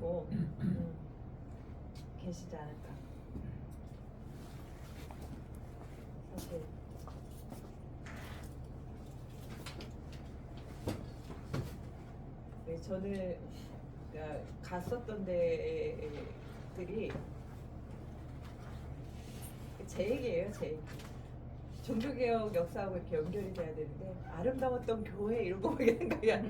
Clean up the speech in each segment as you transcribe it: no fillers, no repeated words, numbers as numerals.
가지고 계시지 않을까. 사실 네, 저는 그러니까 갔었던 데들이 제 얘기예요, 제 얘기. 종교개혁 역사하고 이렇게 연결이 돼야 되는데 아름다웠던 교회 이런 거 보게 된 거야.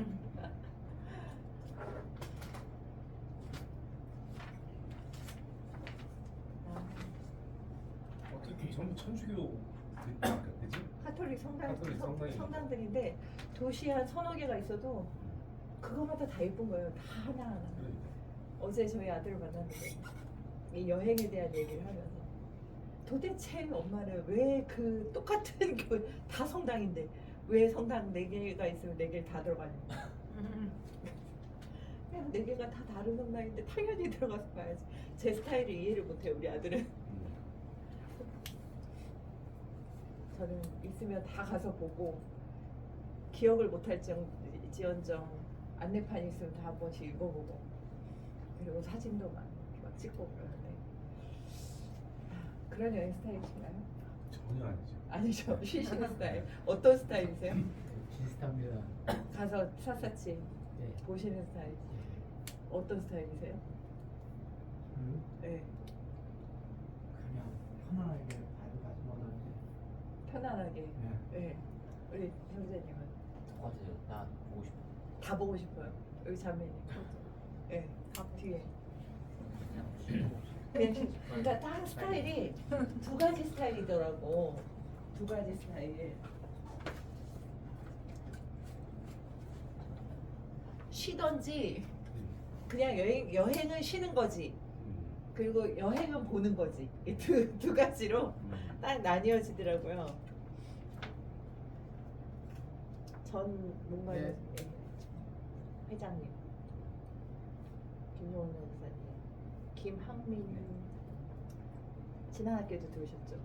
어떻게 전부 천주교 되지? 카톨릭 카톨릭 성당이니까. 성당들인데 도시에 한 서너 개가 있어도 그거마다 다 예쁜 거예요. 다 하나하나. 그러니까. 어제 저희 아들을 만났는데 이 여행에 대한 얘기를 하면서 도대체 엄마는 왜 그 똑같은 교회 다 성당인데 왜 성당 4개가 있으면 4개를 다 들어가냐. 그냥 4개가 다 다른 성당인데 당연히 들어가서 봐야지. 제 스타일을 이해를 못해요 우리 아들은. 저는 있으면 다 가서 보고 기억을 못할지언정 안내판 있으면 다 한 번씩 읽어보고 그리고 사진도 막 찍고 그러는데 그런 여행 스타일이신가요? 전혀 아니죠. 아니죠. 쉬시는 스타일. 어떤 스타일이세요? 비슷합니다. 가서 샅샅이 네. 보시는 스타일. 예. 어떤 스타일이세요? 네. 그냥 편안하게 가지고 가는데. 편안하게. 네. 네. 우리 형제님은 똑같아요. 나 보고 싶어. 다 보고 싶어요. 여기 자매님. 네. 뒤에. 그러니까 딱 스타일이 2가지 스타일이더라고. 2가지 스타일. 쉬던지 그냥 여행은 쉬는 거지. 그리고 여행은 보는 거지. 이 두 가지로 딱 나뉘어지더라고요. 전 목마른 네. 회장님, 김용원 목사님, 김학민 지난 학기도 들으셨죠?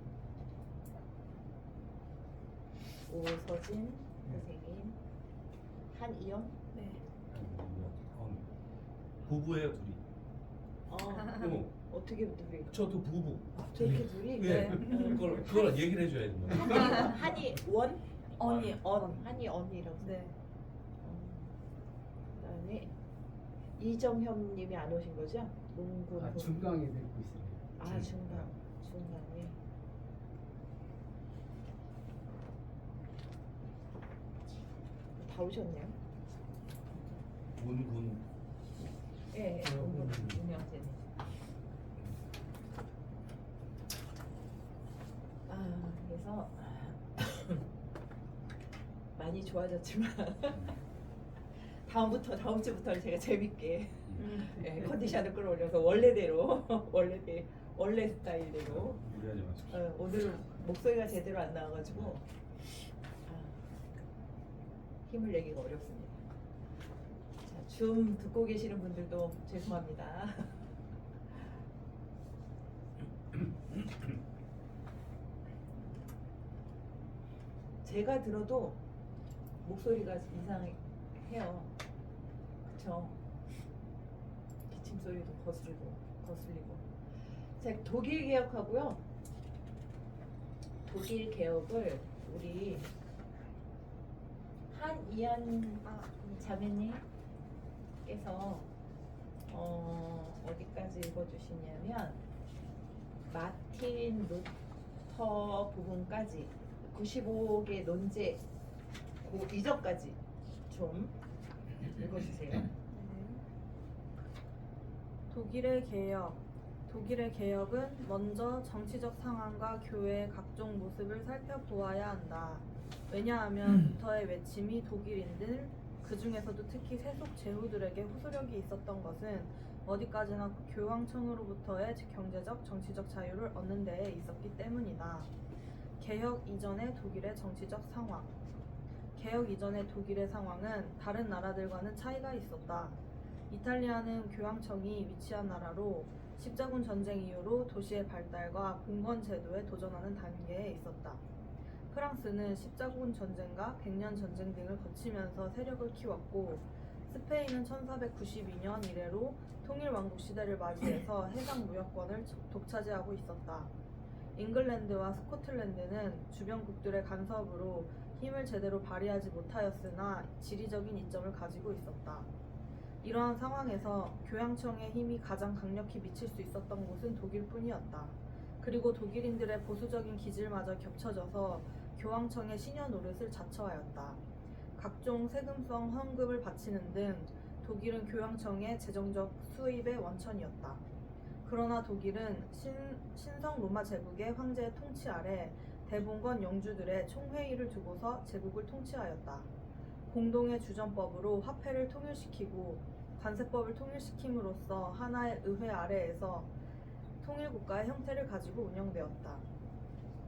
오서진 선생님, 한이영. 네. 부부예요 둘이. 어, 어떻게 둘이? 저도 부부. 저렇게 둘이? 예. 네. 그걸 얘기를 해줘야지. 뭐. 한이원? 언니. 한이 언니라고. 네. 그다음에 이정현님이 안 오신 거죠? 농구. 중강에 듣고 있어요. 중강에. 다 오셨네요. 문군. 예, 운영진이. 그래서 많이 좋아졌지만 다음 주부터는 제가 재밌게 예, 컨디션을 끌어올려서 원래대로 원래 스타일대로. 무리하지 마십시오. 오늘은 목소리가 제대로 안 나와가지고 힘을 내기가 어렵습니다. 자, 줌 듣고 계시는 분들도 죄송합니다. 제가 들어도 목소리가 이상해요. 그쵸? 기침 소리도 거슬리고. 자, 독일 개혁하고요. 독일 개혁을 우리 한이한 자매님께서 어디까지 읽어주시냐면 마틴 루터 부분까지 95개 논제 그 이전까지 좀 읽어주세요. 독일의 개혁은 먼저 정치적 상황과 교회의 각종 모습을 살펴보아야 한다. 왜냐하면 루터의 외침이 독일인들, 그 중에서도 특히 세속 제후들에게 호소력이 있었던 것은 어디까지나 교황청으로부터의 경제적, 정치적 자유를 얻는 데에 있었기 때문이다. 개혁 이전의 독일의 정치적 상황. 개혁 이전의 독일의 상황은 다른 나라들과는 차이가 있었다. 이탈리아는 교황청이 위치한 나라로 십자군 전쟁 이후로 도시의 발달과 공건 제도에 도전하는 단계에 있었다. 프랑스는 십자군 전쟁과 백년 전쟁 등을 거치면서 세력을 키웠고 스페인은 1492년 이래로 통일왕국 시대를 맞이해서 해상 무역권을 독차지하고 있었다. 잉글랜드와 스코틀랜드는 주변국들의 간섭으로 힘을 제대로 발휘하지 못하였으나 지리적인 이점을 가지고 있었다. 이러한 상황에서 교양청의 힘이 가장 강력히 미칠 수 있었던 곳은 독일뿐이었다. 그리고 독일인들의 보수적인 기질마저 겹쳐져서 교황청의 신여 노릇을 자처하였다. 각종 세금성 헌금을 바치는 등 독일은 교황청의 재정적 수입의 원천이었다. 그러나 독일은 신성 로마 제국의 황제의 통치 아래 대봉건 영주들의 총회의를 두고서 제국을 통치하였다. 공동의 주전법으로 화폐를 통일시키고 관세법을 통일시킴으로써 하나의 의회 아래에서 통일국가의 형태를 가지고 운영되었다.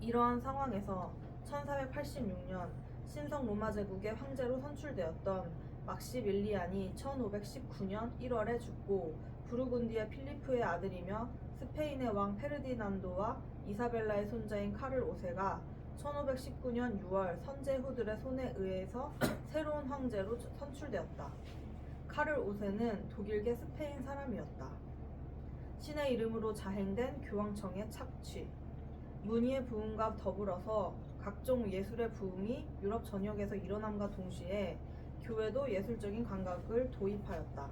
이러한 상황에서 1486년 신성 로마 제국의 황제로 선출되었던 막시밀리안이 1519년 1월에 죽고 부르군디의 필리프의 아들이며 스페인의 왕 페르디난도와 이사벨라의 손자인 카를 5세가 1519년 6월 선제후들의 손에 의해서 새로운 황제로 선출되었다. 카를 5세는 독일계 스페인 사람이었다. 신의 이름으로 자행된 교황청의 착취, 문의의 부흥과 더불어서 각종 예술의 부흥이 유럽 전역에서 일어남과 동시에 교회도 예술적인 감각을 도입하였다.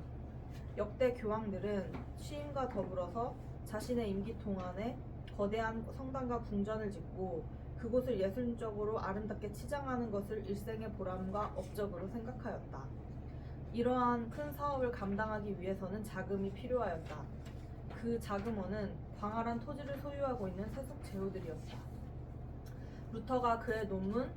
역대 교황들은 취임과 더불어서 자신의 임기 동안에 거대한 성당과 궁전을 짓고 그곳을 예술적으로 아름답게 치장하는 것을 일생의 보람과 업적으로 생각하였다. 이러한 큰 사업을 감당하기 위해서는 자금이 필요하였다. 그 자금원은 광활한 토지를 소유하고 있는 세속 제후들이었다. 루터가 그의 논문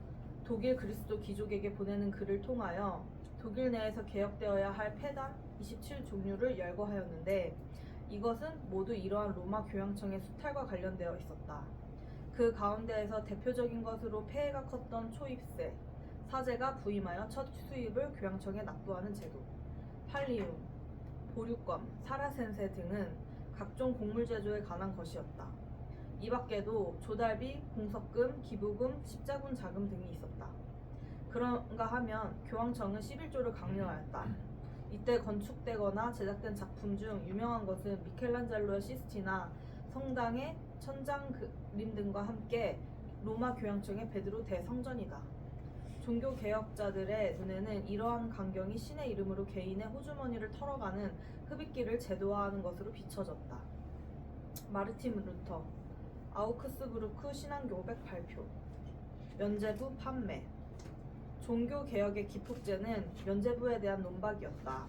독일 그리스도 귀족에게 보내는 글을 통하여 독일 내에서 개혁되어야 할 폐단 27종류를 열거하였는데 이것은 모두 이러한 로마 교황청의 수탈과 관련되어 있었다. 그 가운데에서 대표적인 것으로 폐해가 컸던 초입세, 사제가 부임하여 첫 수입을 교황청에 납부하는 제도, 팔리움, 보류권, 사라센세 등은 각종 곡물 제조에 관한 것이었다. 이 밖에도 조달비, 공석금, 기부금, 십자군 자금 등이 있었다. 그런가 하면 교황청은 11조를 강요하였다. 이때 건축되거나 제작된 작품 중 유명한 것은 미켈란젤로의 시스티나 성당의 천장 그림 등과 함께 로마 교황청의 베드로 대성전이다. 종교 개혁자들의 눈에는 이러한 강경이 신의 이름으로 개인의 호주머니를 털어가는 흡입기를 제도화하는 것으로 비춰졌다. 마르틴 루터, 아우크스부르크 신앙교백 발표, 면죄부 판매. 종교 개혁의 기폭제는 면죄부에 대한 논박이었다.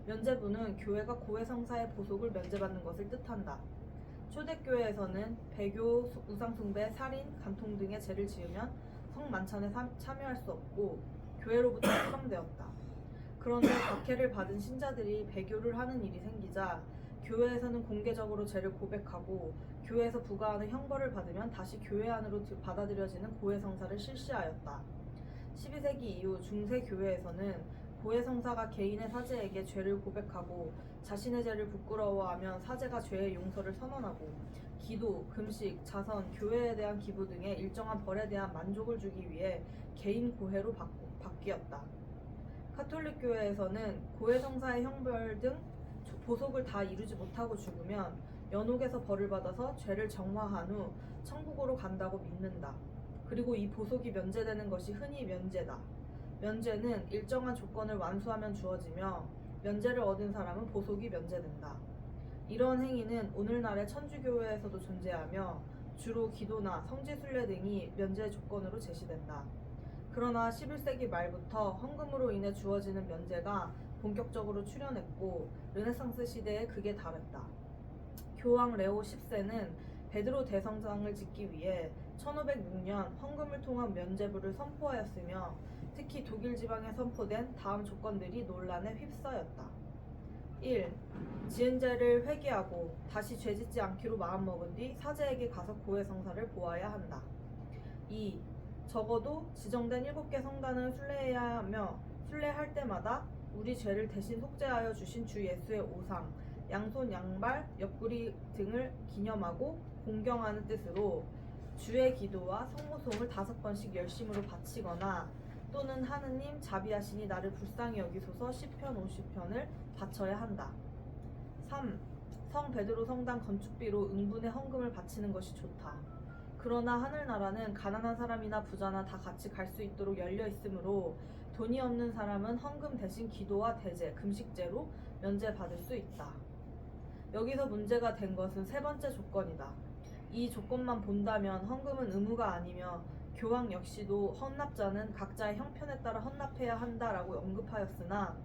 면죄부는 교회가 고해성사의 보속을 면제받는 것을 뜻한다. 초대교회에서는 배교, 우상숭배, 살인, 간통 등의 죄를 지으면 성만찬에 참여할 수 없고 교회로부터 해방되었다. 그런데 박해를 받은 신자들이 배교를 하는 일이 생기자 교회에서는 공개적으로 죄를 고백하고 교회에서 부과하는 형벌을 받으면 다시 교회 안으로 받아들여지는 고해성사를 실시하였다. 12세기 이후 중세 교회에서는 고해성사가 개인의 사제에게 죄를 고백하고 자신의 죄를 부끄러워하면 사제가 죄의 용서를 선언하고 기도, 금식, 자선, 교회에 대한 기부 등의 일정한 벌에 대한 만족을 주기 위해 개인 고해로 바뀌었다. 카톨릭 교회에서는 고해성사의 형벌 등 보속을 다 이루지 못하고 죽으면 연옥에서 벌을 받아서 죄를 정화한 후 천국으로 간다고 믿는다. 그리고 이 보속이 면제되는 것이 흔히 면제다. 면제는 일정한 조건을 완수하면 주어지며 면제를 얻은 사람은 보속이 면제된다. 이러한 행위는 오늘날의 천주교회에서도 존재하며 주로 기도나 성지순례 등이 면제 조건으로 제시된다. 그러나 11세기 말부터 헌금으로 인해 주어지는 면제가 본격적으로 출현했고 르네상스 시대에 극에 달했다. 교황 레오 10세는 베드로 대성당을 짓기 위해 1506년 헌금을 통한 면죄부를 선포하였으며 특히 독일 지방에 선포된 다음 조건들이 논란에 휩싸였다. 1. 지은 죄를 회개하고 다시 죄짓지 않기로 마음먹은 뒤 사제에게 가서 고해성사를 보아야 한다. 2. 적어도 지정된 7개 성단을 순례해야 하며 순례할 때마다 우리 죄를 대신 속죄하여 주신 주 예수의 오상, 양손, 양발, 옆구리 등을 기념하고 공경하는 뜻으로 주의 기도와 성모송을 5번씩 열심으로 바치거나 또는 하느님 자비하시니 나를 불쌍히 여기소서 시편 50편을 바쳐야 한다. 3. 성 베드로 성당 건축비로 응분의 헌금을 바치는 것이 좋다. 그러나 하늘나라는 가난한 사람이나 부자나 다 같이 갈 수 있도록 열려 있으므로 돈이 없는 사람은 헌금 대신 기도와 대제, 금식제로 면제받을 수 있다. 여기서 문제가 된 것은 세 번째 조건이다. 이 조건만 본다면 헌금은 의무가 아니며 교황 역시도 헌납자는 각자의 형편에 따라 헌납해야 한다라고 언급하였으나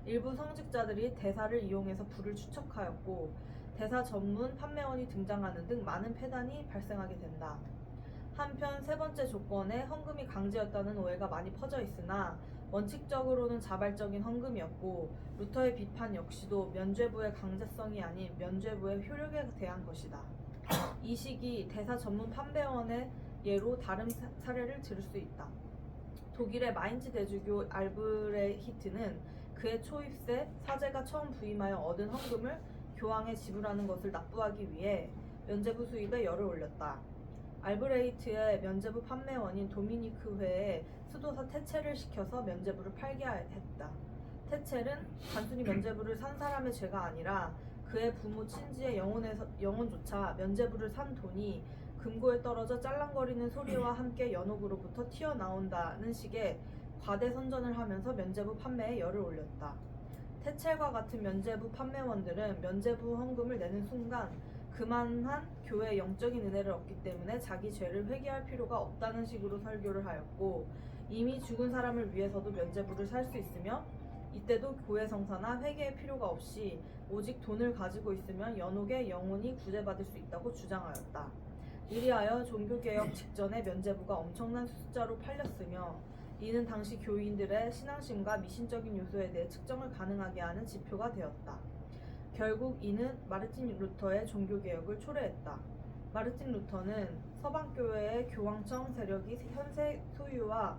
일부 성직자들이 대사를 이용해서 부를 추척하였고 대사 전문 판매원이 등장하는 등 많은 폐단이 발생하게 된다. 한편 세 번째 조건에 헌금이 강제였다는 오해가 많이 퍼져 있으나 원칙적으로는 자발적인 헌금이었고 루터의 비판 역시도 면죄부의 강제성이 아닌 면죄부의 효력에 대한 것이다. 이 시기 대사 전문 판매원의 예로 다른 사례를 들을 수 있다. 독일의 마인츠 대주교 알브레히트는 그의 초입세 사제가 처음 부임하여 얻은 헌금을 교황에 지불하는 것을 납부하기 위해 면죄부 수입에 열을 올렸다. 알브레히트의 면죄부 판매원인 도미니크 회에 수도사 테첼을 시켜서 면죄부를 팔게 했다. 테첼은 단순히 면죄부를 산 사람의 죄가 아니라 그의 부모 친지의 영혼조차 면죄부를 산 돈이 금고에 떨어져 짤랑거리는 소리와 함께 연옥으로부터 튀어나온다는 식의 과대 선전을 하면서 면죄부 판매에 열을 올렸다. 테첼과 같은 면죄부 판매원들은 면죄부 헌금을 내는 순간 그만한 교회의 영적인 은혜를 얻기 때문에 자기 죄를 회개할 필요가 없다는 식으로 설교를 하였고 이미 죽은 사람을 위해서도 면죄부를 살 수 있으며 이때도 교회 성사나 회개의 필요가 없이 오직 돈을 가지고 있으면 연옥의 영혼이 구제받을 수 있다고 주장하였다. 이리하여 종교개혁 직전에 면죄부가 엄청난 숫자로 팔렸으며 이는 당시 교인들의 신앙심과 미신적인 요소에 대해 측정을 가능하게 하는 지표가 되었다. 결국 이는 마르틴 루터의 종교개혁을 초래했다. 마르틴 루터는 서방교회의 교황청 세력이 현세 소유와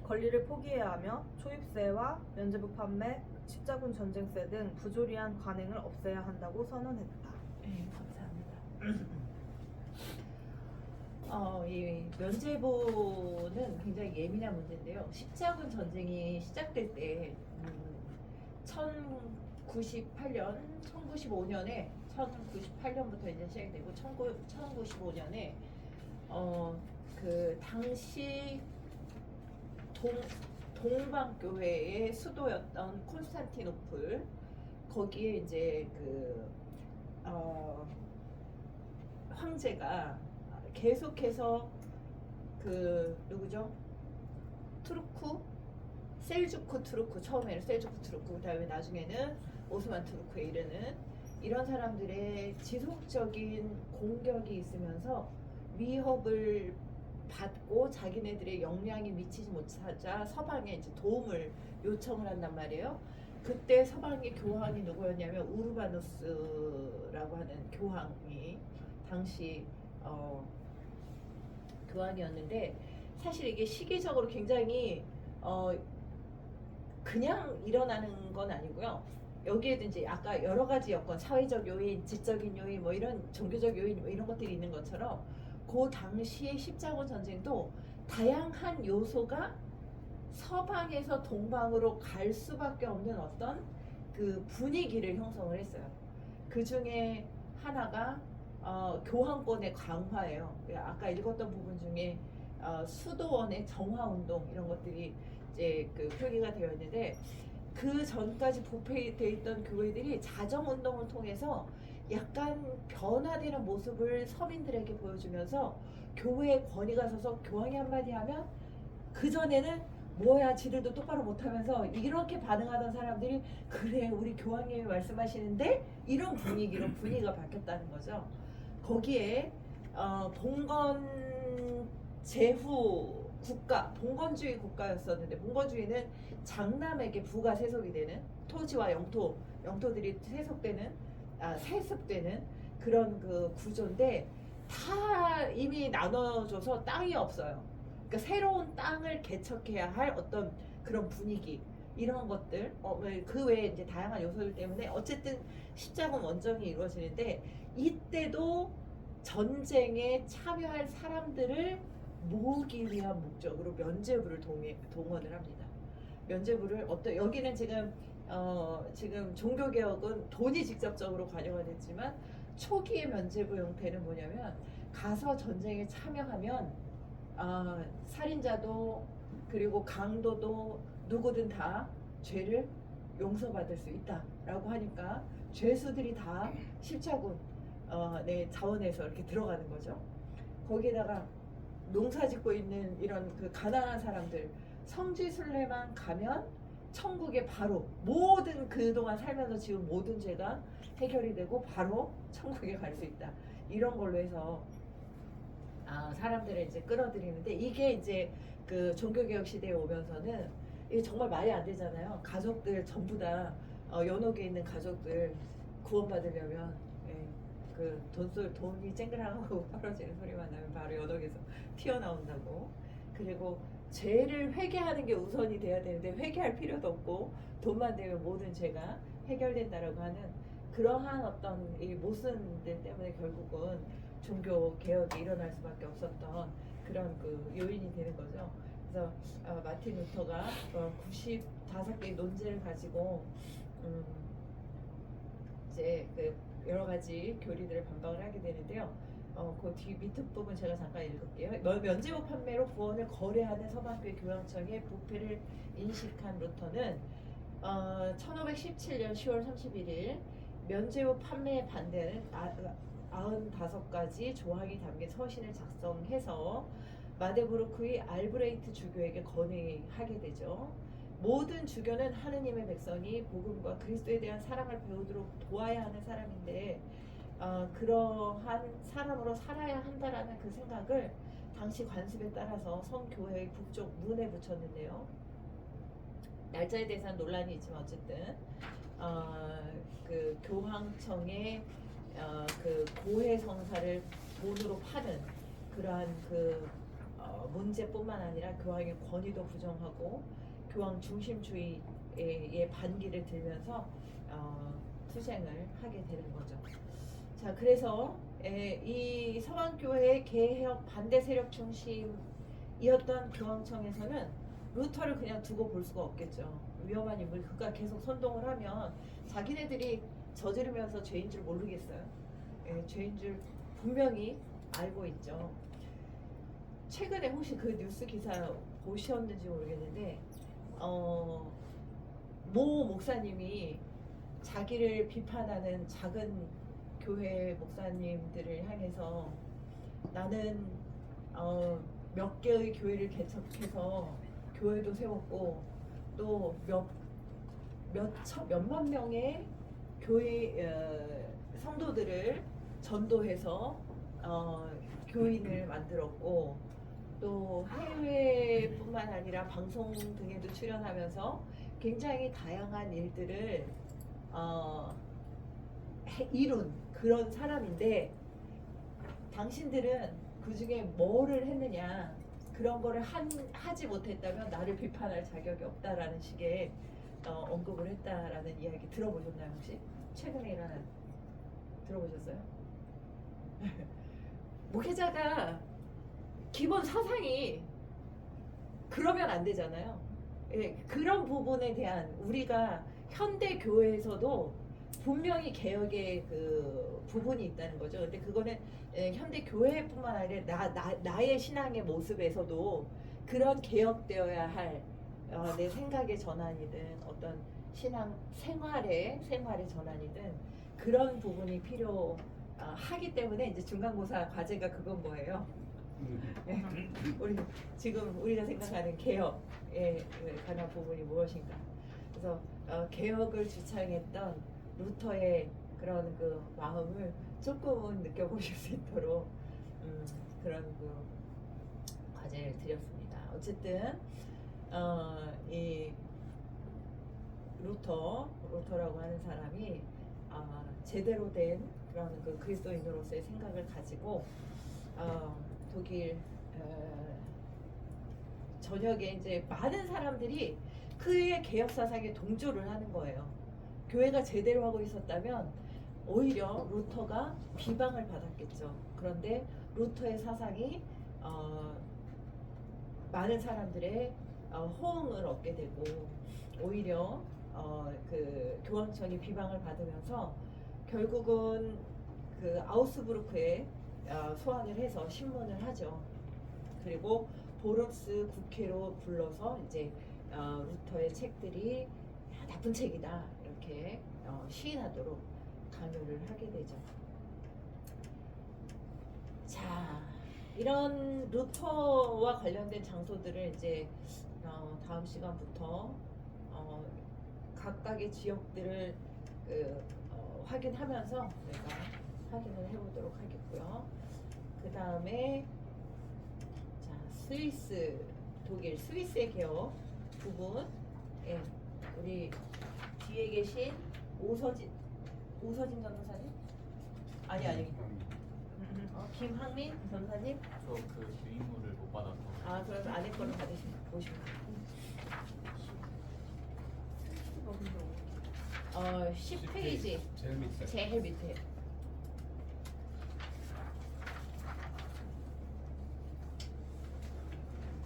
권리를 포기해야 하며 초입세와 면죄부 판매, 십자군 전쟁세 등 부조리한 관행을 없애야 한다고 선언했다. 네, 감사합니다. 이 면죄부는 굉장히 예민한 문제인데요. 십자군 전쟁이 시작될 때 1998년, 1995년에 1998년부터 이제 시작이 되고 1995년에 그 당시 동방교회의 수도였던 콘스탄티노플 거기에 이제 그 황제가 계속해서 그 누구죠? 셀주크 투르크 처음에는 셀주크 투르크 그다음에 나중에는 오스만 투르크에 이르는 이런 사람들의 지속적인 공격이 있으면서 위협을 받고 자기네들의 역량이 미치지 못하자 서방에 이제 도움을 요청을 한단 말이에요. 그때 서방의 교황이 누구였냐면 우르바누스라고 하는 교황이 당시 교황이었는데 사실 이게 시기적으로 굉장히 그냥 일어나는 건 아니고요. 여기에도 이제 아까 여러 가지 여건, 사회적 요인, 지적인 요인, 뭐 이런 종교적 요인, 뭐 이런 것들이 있는 것처럼 그 당시의 십자군 전쟁도 다양한 요소가 서방에서 동방으로 갈 수밖에 없는 어떤 그 분위기를 형성을 했어요. 그 중에 하나가 교황권의 강화예요. 아까 읽었던 부분 중에 수도원의 정화운동 이런 것들이 이제 그 표기가 되어 있는데 그 전까지 부패되어 있던 교회들이 자정운동을 통해서 약간 변화되는 모습을 서민들에게 보여주면서 교회에 권위가 서서 교황이 한마디 하면 그전에는 뭐야 지들도 똑바로 못하면서 이렇게 반응하던 사람들이 그래 우리 교황님이 말씀하시는데 이런 분위기로 분위기가 바뀌었다는 거죠. 거기에 봉건 제후 국가, 봉건주의 국가였었는데 봉건주의는 장남에게 부가 세속이 되는 토지와 영토들이 세습되는 그런 그 구조인데 다 이미 나눠줘서 땅이 없어요. 그러니까 새로운 땅을 개척해야 할 어떤 그런 분위기 이런 것들 그 외에 이제 다양한 요소들 때문에 어쨌든 십자군 원정이 이루어지는데 이때도 전쟁에 참여할 사람들을 모으기 위한 목적으로 면죄부를 동원을 합니다. 면죄부를 여기는 지금 종교개혁은 돈이 직접적으로 관여가 됐지만 초기의 면죄부 형태는 뭐냐면 가서 전쟁에 참여하면 살인자도 그리고 강도도 누구든 다 죄를 용서받을 수 있다라고 하니까 죄수들이 다 십자군 내 자원에서 이렇게 들어가는 거죠. 거기에다가 농사 짓고 있는 이런 그 가난한 사람들 성지순례만 가면 천국에 바로 모든 그동안 살면서 지은 모든 죄가 해결이 되고 바로 천국에 갈 수 있다. 이런 걸로 해서 사람들을 이제 끌어들이는데 이게 이제 그 종교개혁 시대에 오면서는 이게 정말 말이 안 되잖아요. 가족들 전부 다 연옥에 있는 가족들 구원받으려면 그 돈이 쨍그랑하고 떨어지는 소리만 나면 바로 연옥에서 튀어나온다고. 그리고 죄를 회개하는 게 우선이 돼야 되는데 회개할 필요도 없고 돈만 되면 모든 죄가 해결된다라고 하는 그러한 어떤 이 모순들 때문에 결국은 종교 개혁이 일어날 수밖에 없었던 그런 그 요인이 되는 거죠. 그래서 마틴 루터가 95개의 논제를 가지고 이제 그 여러 가지 교리들을 반박을 하게 되는데요. 그 뒤 밑에 부분 제가 잠깐 읽을게요. 면죄부 판매로 구원을 거래하는 서방교회 교황청의 부패를 인식한 루터는 1517년 10월 31일 면죄부 판매에 반대하는 95가지 조항이 담긴 서신을 작성해서 마데부르크의 알브레이트 주교에게 건의하게 되죠. 모든 주교는 하느님의 백성이 복음과 그리스도에 대한 사랑을 배우도록 도와야 하는 사람인데 그러한 사람으로 살아야 한다라는 그 생각을 당시 관습에 따라서 성교회의 북쪽 문에 붙였는데요. 날짜에 대해서는 논란이 있지만 어쨌든 그 교황청의 그 고해 성사를 돈으로 파는 그러한 그 문제뿐만 아니라 교황의 권위도 부정하고 교황 중심주의의 반기를 들면서 투쟁을 하게 되는 거죠. 자, 그래서 이 서방교회의 개혁 반대 세력 중심이었던 교황청에서는 루터를 그냥 두고 볼 수가 없겠죠. 위험한 인물, 그가 계속 선동을 하면 자기네들이 저지르면서 죄인 줄 모르겠어요. 죄인 줄 분명히 알고 있죠. 최근에 혹시 그 뉴스 기사 보셨는지 모르겠는데 모 목사님이 자기를 비판하는 작은 교회 목사님들을 향해서 나는 몇 개의 교회를 개척해서 교회도 세웠고 또 몇만 명의 교회 성도들을 전도해서 교인을 만들었고 또 해외뿐만 아니라 방송 등에도 출연하면서 굉장히 다양한 일들을 이룬 그런 사람인데 당신들은 그 중에 뭐를 했느냐 그런 거를 하지 못했다면 나를 비판할 자격이 없다라는 식의 언급을 했다라는 이야기 들어보셨나요 혹시? 최근에 일어난 들어보셨어요? 목회자가 기본 사상이 그러면 안 되잖아요. 그런 부분에 대한 우리가 현대 교회에서도 분명히 개혁의 그 부분이 있다는 거죠. 근데 그거는 현대 교회뿐만 아니라 나의 신앙의 모습에서도 그런 개혁되어야 할 내 생각의 전환이든 어떤 신앙 생활의 전환이든 그런 부분이 필요하기 때문에 이제 중간고사 과제가 그건 뭐예요? 지금 우리가 생각하는 개혁에 관한 부분이 무엇인가? 그래서 개혁을 주창했던 루터의 그런 그 마음을 조금은 느껴보실 수 있도록 그런 그 과제를 드렸습니다. 어쨌든 이 루터라고 하는 사람이 제대로 된 그런 그 그리스도인으로서의 생각을 가지고 독일 전역에 이제 많은 사람들이 그의 개혁 사상에 동조를 하는 거예요. 교회가 제대로 하고 있었다면 오히려 루터가 비방을 받았겠죠. 그런데 루터의 사상이 많은 사람들의 호응을 얻게 되고 오히려 그 교황청이 비방을 받으면서 결국은 그 아우스부르크에 소환을 해서 신문을 하죠. 그리고 보름스 국회로 불러서 이제 루터의 책들이 나쁜 책이다 이렇게 시인하도록 강요를 하게 되죠. 자, 이런 루터와 관련된 장소들을 이제 다음 시간부터 각각의 지역들을 확인하면서 내가 확인을 해보도록 하겠고요. 그 다음에 자, 스위스, 독일, 스위스의 개혁 부분, 예, 우리 뒤에 계신 오서진 전도사님? 아니. 김학민 전사님? 저 그 유인물을 못 받아서. 그러면 안에 거를 보시면 돼요. 10페이지 제일 밑에. 제일 밑에.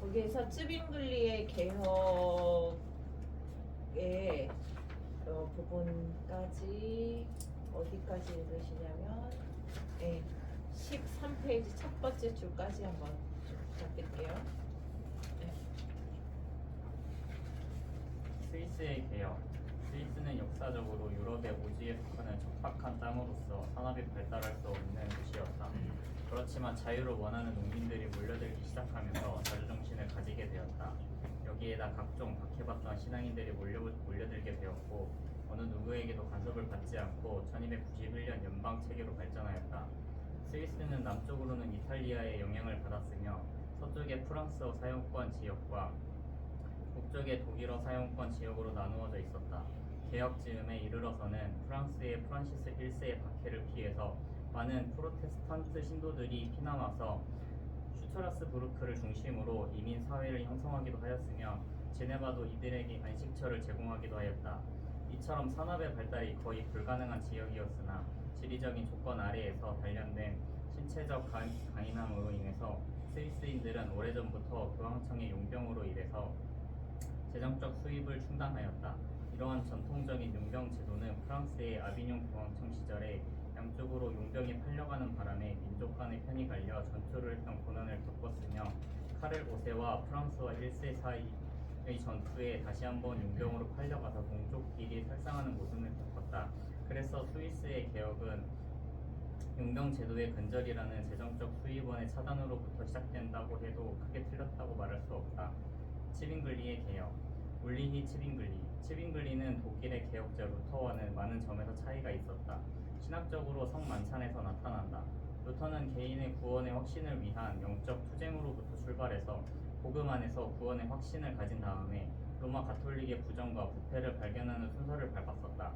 거기에서 쯔빙글리의 개혁의 부분까지 어디까지 읽으시냐면 13페이지 첫 번째 줄까지 한번 부탁드릴게요. 스위스의 개혁. 스위스는 역사적으로 유럽의 오지에 속하는 척박한 땅으로서 산업이 발달할 수 없는 곳이었다. 그렇지만 자유를 원하는 농민들이 몰려들기 시작하면서 자주정신을 가지게 되었다. 여기에다 각종 박해받던 신앙인들이 몰려들게 되었고 어느 누구에게도 간섭을 받지 않고 1291년 연방체계로 발전하였다. 스위스는 남쪽으로는 이탈리아의 영향을 받았으며 서쪽의 프랑스어 사용권 지역과 북쪽의 독일어 사용권 지역으로 나누어져 있었다. 개혁 즈음에 이르러서는 프랑스의 프란시스 1세의 박해를 피해서 많은 프로테스탄트 신도들이 피난와서 슈트라스부르크를 중심으로 이민 사회를 형성하기도 하였으며 제네바도 이들에게 안식처를 제공하기도 하였다. 이처럼 산업의 발달이 거의 불가능한 지역이었으나 지리적인 조건 아래에서 단련된 신체적 강인함으로 인해서 스위스인들은 오래전부터 교황청의 용병으로 일해서 재정적 수입을 충당하였다. 이러한 전통적인 용병 제도는 프랑스의 아비뇽 교황청 시절에 양쪽으로 용병이 팔려가는 바람에 민족 간의 편이 갈려 전투를 했던 고난을 겪었으며 카를 5세와 프랑스와 1세 사이의 전투에 다시 한번 용병으로 팔려가서 동족끼리 살상하는 모습을 겪었다. 그래서 스위스의 개혁은 용병 제도의 근절이라는 재정적 수입원의 차단으로부터 시작된다고 해도 크게 틀렸다고 말할 수 없다. 츠빙글리의 개혁. 울리히 츠빙글리는 독일의 개혁자 루터와는 많은 점에서 차이가 있었다. 신학적으로 성만찬에서 나타난다. 루터는 개인의 구원의 확신을 위한 영적 투쟁으로부터 출발해서 복음 안에서 구원의 확신을 가진 다음에 로마 가톨릭의 부정과 부패를 발견하는 순서를 밟았었다.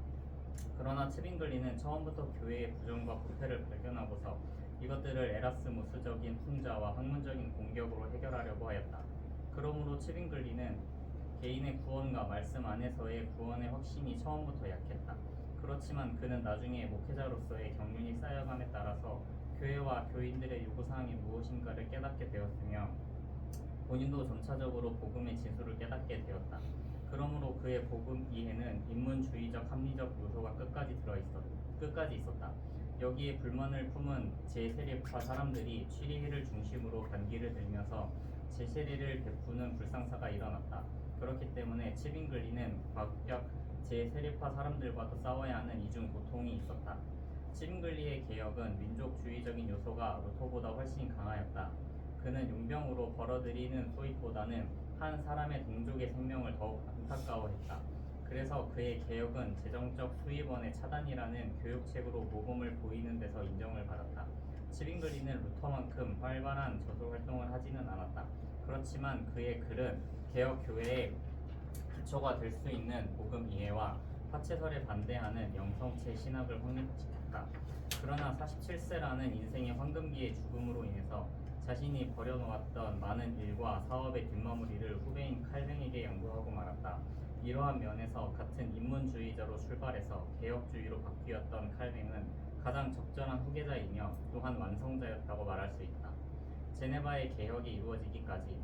그러나 츠빙글리는 처음부터 교회의 부정과 부패를 발견하고서 이것들을 에라스무스적인 풍자와 학문적인 공격으로 해결하려고 하였다. 그러므로 츠빙글리는 개인의 구원과 말씀 안에서의 구원의 확신이 처음부터 약했다. 그렇지만 그는 나중에 목회자로서의 경륜이 쌓여감에 따라서 교회와 교인들의 요구사항이 무엇인가를 깨닫게 되었으며 본인도 점차적으로 복음의 진수를 깨닫게 되었다. 그러므로 그의 복음 이해는 인문주의적 합리적 요소가 끝까지 있었다. 여기에 불만을 품은 제 세력파 사람들이 취리히를 중심으로 반기를 들면서 제세례를 베푸는 불상사가 일어났다. 그렇기 때문에 츠빙글리는 과격 제 세력파 사람들과도 싸워야 하는 이중 고통이 있었다. 츠빙글리의 개혁은 민족주의적인 요소가 루터보다 훨씬 강하였다. 그는 용병으로 벌어들이는 소입보다는 한 사람의 동족의 생명을 더욱 안타까워했다. 그래서 그의 개혁은 재정적 수입원의 차단이라는 교육책으로 모범을 보이는 데서 인정을 받았다. 츠빙글리는 루터만큼 활발한 저술 활동을 하지는 않았다. 그렇지만 그의 글은 개혁교회의 기초가 될 수 있는 복음 이해와 화채설에 반대하는 영성체 신학을 확립시켰다. 그러나 47세라는 인생의 황금기의 죽음으로 인해서 자신이 버려놓았던 많은 일과 사업의 뒷마무리를 후배인 칼뱅에게 양보하고 말았다. 이러한 면에서 같은 인문주의자로 출발해서 개혁주의로 바뀌었던 칼뱅은 가장 적절한 후계자이며 또한 완성자였다고 말할 수 있다. 제네바의 개혁이 이루어지기까지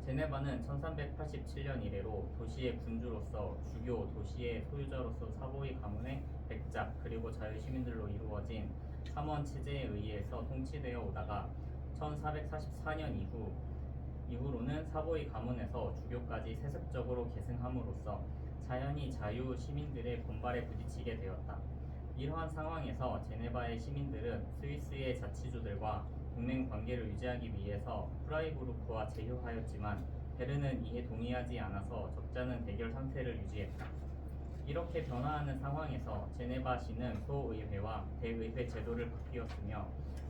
제네바는 1387년 이래로 도시의 군주로서 주교, 도시의 소유자로서 사보이 가문의 백작 그리고 자유시민들로 이루어진 삼원 체제에 의해서 통치되어 오다가 1444년 이후로는 사보이 가문에서 주교까지 세습적으로 계승함으로써 자연히 자유 시민들의 분발에 부딪히게 되었다. 이러한 상황에서 제네바의 시민들은 스위스의 자치주들과 동맹 관계를 유지하기 위해서 프라이부르크와 제휴하였지만 베른은 이에 동의하지 않아서 적잖은 대결 상태를 유지했다. 이렇게 변화하는 상황에서 제네바시는 소의회와 대의회 제도를 바뀌었으며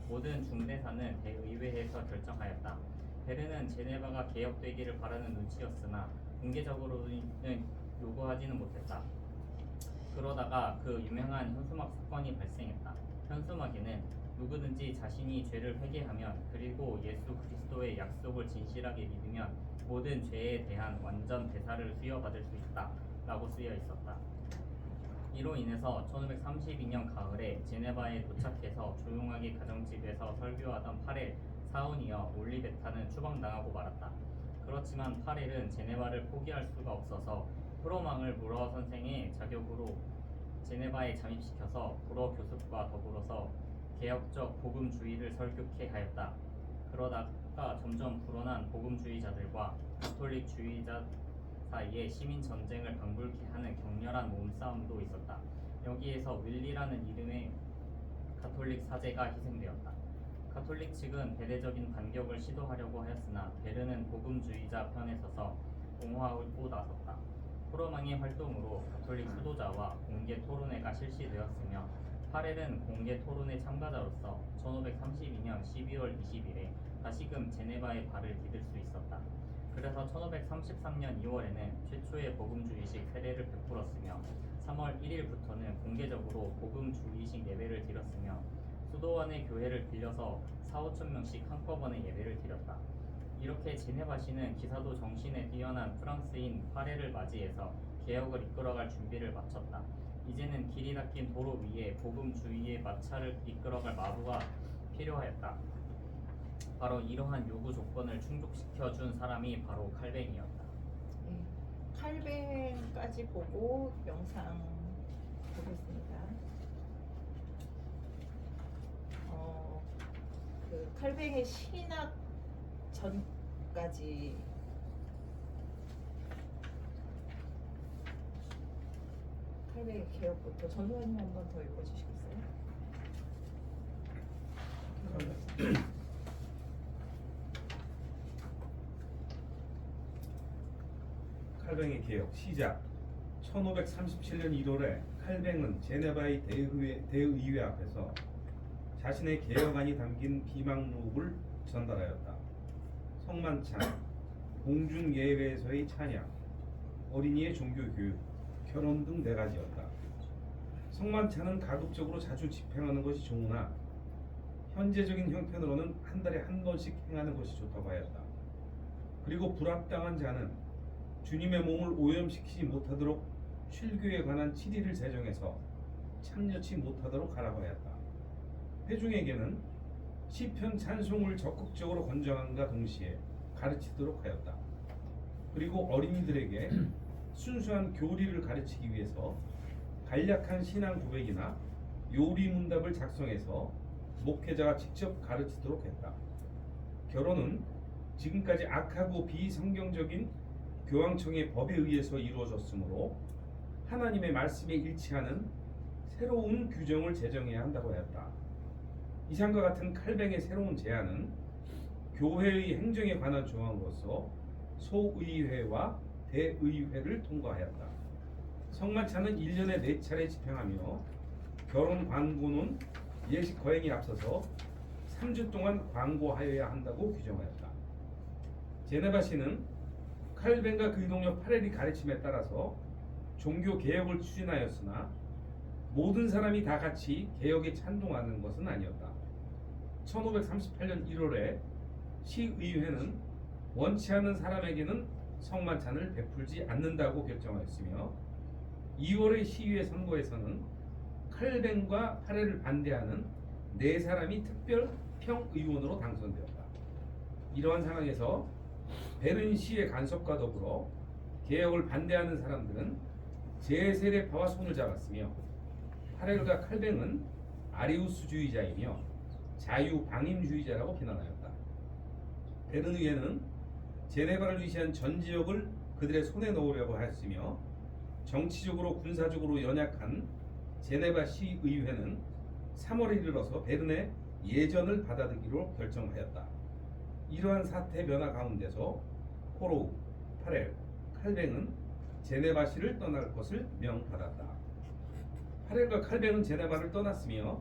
모든 중대사는 대의회에서 결정하였다. 베른은 제네바가 개혁되기를 바라는 눈치였으나 공개적으로는 요구하지는 못했다. 그러다가 그 유명한 현수막 사건이 발생했다. 현수막에는 누구든지 자신이 죄를 회개하면 그리고 예수 그리스도의 약속을 진실하게 믿으면 모든 죄에 대한 완전 대사를 수여받을 수 있다 라고 쓰여 있었다. 이로 인해서 1532년 가을에 제네바에 도착해서 조용하게 가정집에서 설교하던 파렐, 사우니어, 올리베타는 추방당하고 말았다. 그렇지만 파렐은 제네바를 포기할 수가 없어서 프로망을 무러 선생의 자격으로 제네바에 잠입시켜서 불어 교습과 더불어서 개혁적 복음주의를 설교케 하였다. 그러다가 점점 불어난 복음주의자들과 가톨릭주의자 사이에 시민 전쟁을 방불케 하는 격렬한 몸싸움도 있었다. 여기에서 윌리라는 이름의 가톨릭 사제가 희생되었다. 가톨릭 측은 대대적인 반격을 시도하려고 하였으나 베른은 복음주의자 편에 서서 옹호하고 나섰다. 프로망의 활동으로 가톨릭 수도자와 공개 토론회가 실시되었으며 파렐은 공개 토론회 참가자로서 1532년 12월 20일에 다시금 제네바의 발을 디딜 수 있었다. 그래서 1533년 2월에는 최초의 복음주의식 세례를 베풀었으며 3월 1일부터는 공개적으로 복음주의식 예배를 드렸으며 수도원의 교회를 빌려서 4~5천 명씩 한꺼번에 예배를 드렸다. 이렇게 제네바시는 기사도 정신에 뛰어난 프랑스인 파렐을 맞이해서 개혁을 이끌어갈 준비를 마쳤다. 이제는 길이 닦인 도로 위에 복음주의의 마차를 이끌어갈 마부가 필요하였다. 바로 이러한 요구 조건을 충족시켜준 사람이 바로 칼뱅이었다. 예, 칼뱅까지 보고 영상 보겠습니다. 그 칼뱅의 신학 전까지 칼뱅의 개혁부터 전우환님 한 번 더 읽어주시겠어요? 칼뱅의 개혁 시작. 1537년 1월에 칼뱅은 제네바의 대의회 앞에서 자신의 개혁안이 담긴 비망록을 전달하였다. 성만찬, 공중예배에서의 찬양, 어린이의 종교교육, 결혼 등 4가지였다. 성만찬은 가급적으로 자주 집행하는 것이 좋으나 현재적인 형편으로는 한 달에 한 번씩 행하는 것이 좋다고 하였다. 그리고 불합당한 자는 주님의 몸을 오염시키지 못하도록 출교에 관한 칠의를 제정해서 참여치 못하도록 하라고 하였다. 회중에게는 시편 찬송을 적극적으로 권장함과 동시에 가르치도록 하였다. 그리고 어린이들에게 순수한 교리를 가르치기 위해서 간략한 신앙 고백이나 요리 문답을 작성해서 목회자가 직접 가르치도록 했다. 결혼은 지금까지 악하고 비성경적인 교황청의 법에 의해서 이루어졌으므로 하나님의 말씀에 일치하는 새로운 규정을 제정해야 한다고 하였다. 이상과 같은 칼뱅의 새로운 제안은 교회의 행정에 관한 조항으로서 소의회와 대의회를 통과하였다. 성만찬은 1년에 4차례 집행하며 결혼 광고는 예식 거행에 앞서서 3주 동안 광고하여야 한다고 규정하였다. 제네바시는 칼뱅과 그의 동료 파렐이 가르침에 따라서 종교 개혁을 추진하였으나 모든 사람이 다 같이 개혁에 찬동하는 것은 아니었다. 1538년 1월에 시의회는 원치 않는 사람에게는 성만찬을 베풀지 않는다고 결정하였으며 2월의 시의회 선거에서는 칼뱅과 파렐을 반대하는 4사람이 특별 평의원으로 당선되었다. 이러한 상황에서 베른 시의 간섭과 더불어 개혁을 반대하는 사람들은 제세례파와 손을 잡았으며 파렐과 칼뱅은 아리우스주의자이며 자유방임주의자라고 비난하였다. 베른 의회는 제네바를 위시한 전 지역을 그들의 손에 넣으려고 하였으며 정치적으로 군사적으로 연약한 제네바시 의회는 3월에 이르러서 베른의 예전을 받아들이기로 결정하였다. 이러한 사태 변화 가운데서 코로우, 파렐, 칼뱅은 제네바시를 떠날 것을 명받았다. 파렐과 칼뱅은 제네바를 떠났으며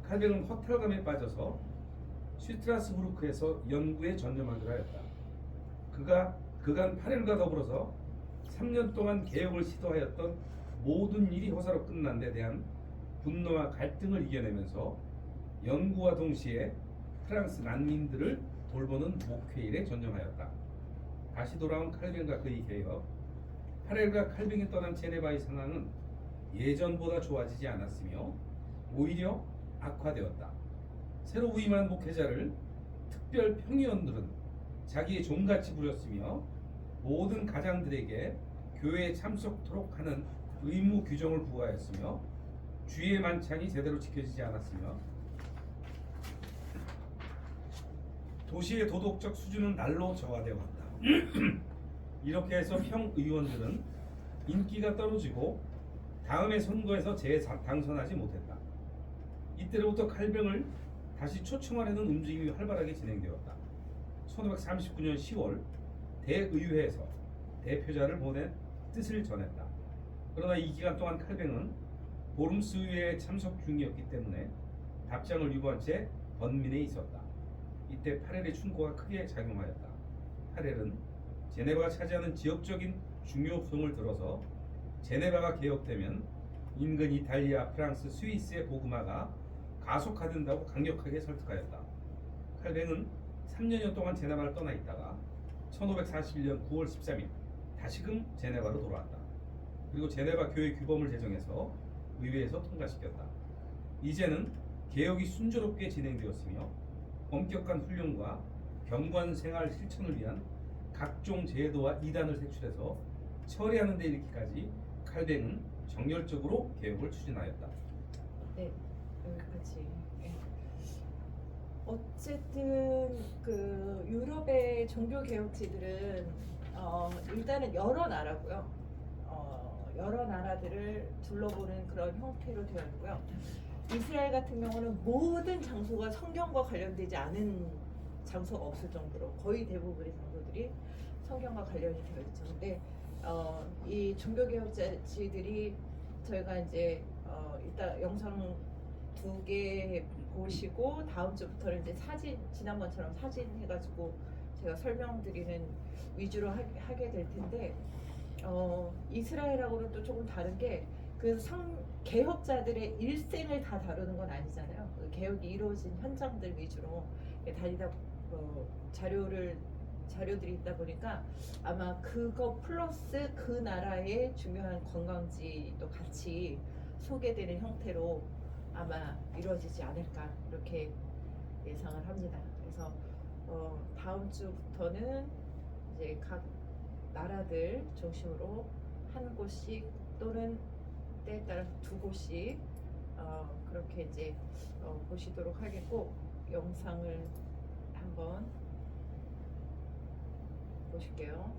칼뱅은 허탈감에 빠져서 슈트라스부르크에서 연구에 전념하기로 하였다. 그간 파렐과 더불어서 3년 동안 개혁을 시도하였던 모든 일이 허사로 끝난 데 대한 분노와 갈등을 이겨내면서 연구와 동시에 프랑스 난민들을 돌보는 목회 일에 전념하였다. 다시 돌아온 칼뱅과 그의 개혁, 파렐과 칼뱅이 떠난 제네바의 상황은 예전보다 좋아지지 않았으며 오히려 악화되었다. 새로 부임한 목회자를 특별 평의원들은 자기의 종같이 부렸으며 모든 가장들에게 교회에 참석토록 하는 의무 규정을 부과하였으며 주의 만찬이 제대로 지켜지지 않았으며 도시의 도덕적 수준은 날로 저하되어 왔다. 이렇게 해서 평의원들은 인기가 떨어지고 다음의 선거에서 재당선하지 못했다. 이때로부터 칼뱅을 다시 초청하려는 움직임이 활발하게 진행되었다. 1539년 10월 대의회에서 대표자를 보내 뜻을 전했다. 그러나 이 기간 동안 칼뱅은 보름스 의회에 참석 중이었기 때문에 답장을 유보한 채 번민에 있었다. 이때 파렐의 충고가 크게 작용하였다. 파렐은 제네바가 차지하는 지역적인 중요성을 들어서 제네바가 개혁되면 인근 이탈리아, 프랑스, 스위스의 복음화가 가속화된다고 강력하게 설득하였다. 칼뱅은 3년여 동안 제네바를 떠나 있다가 1541년 9월 13일 다시금 제네바로 돌아왔다. 그리고 제네바 교회 규범을 제정해서 의회에서 통과시켰다. 이제는 개혁이 순조롭게 진행되었으며 엄격한 훈련과 경관 생활 실천을 위한 각종 제도와 이단을 색출해서 처리하는 데 이르기까지 칼뱅은 정열적으로 개혁을 추진하였다. 네, 여기까지. 예. 어쨌든 그 유럽의 종교 개혁지들은 일단은 여러 나라고요. 여러 나라들을 둘러보는 그런 형태로 되어 있고요. 이스라엘 같은 경우는 모든 장소가 성경과 관련되지 않은 장소가 없을 정도로 거의 대부분의 장소들이 성경과 관련이 되어 있죠. 근데 이 종교개혁자들이 저희가 이제 이따 영상 2개 보시고 다음 주부터는 이제 사진, 지난번처럼 사진 해가지고 제가 설명드리는 위주로 하게 될 텐데 이스라엘하고는 또 조금 다른 게 그 개혁자들의 일생을 다 다루는 건 아니잖아요. 그 개혁이 이루어진 현장들 위주로 다니다 자료들이 있다 보니까 아마 그거 플러스 그 나라의 중요한 관광지도 같이 소개되는 형태로 아마 이루어지지 않을까 이렇게 예상을 합니다. 그래서 다음 주부터는 이제 각 나라들 중심으로 한 곳씩 또는 때에 따라서 2곳씩 그렇게 이제 보시도록 하겠고 영상을 한번 보실게요.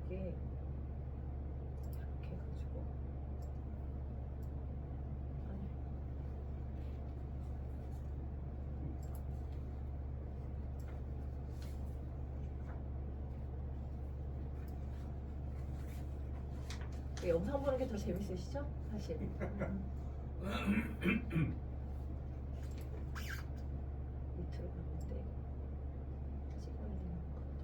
이게 이렇게 해가지고 영상 보는 게 더 재밌으시죠? 사실. 밑으로 갔는데 찍어야 되는 것 같다.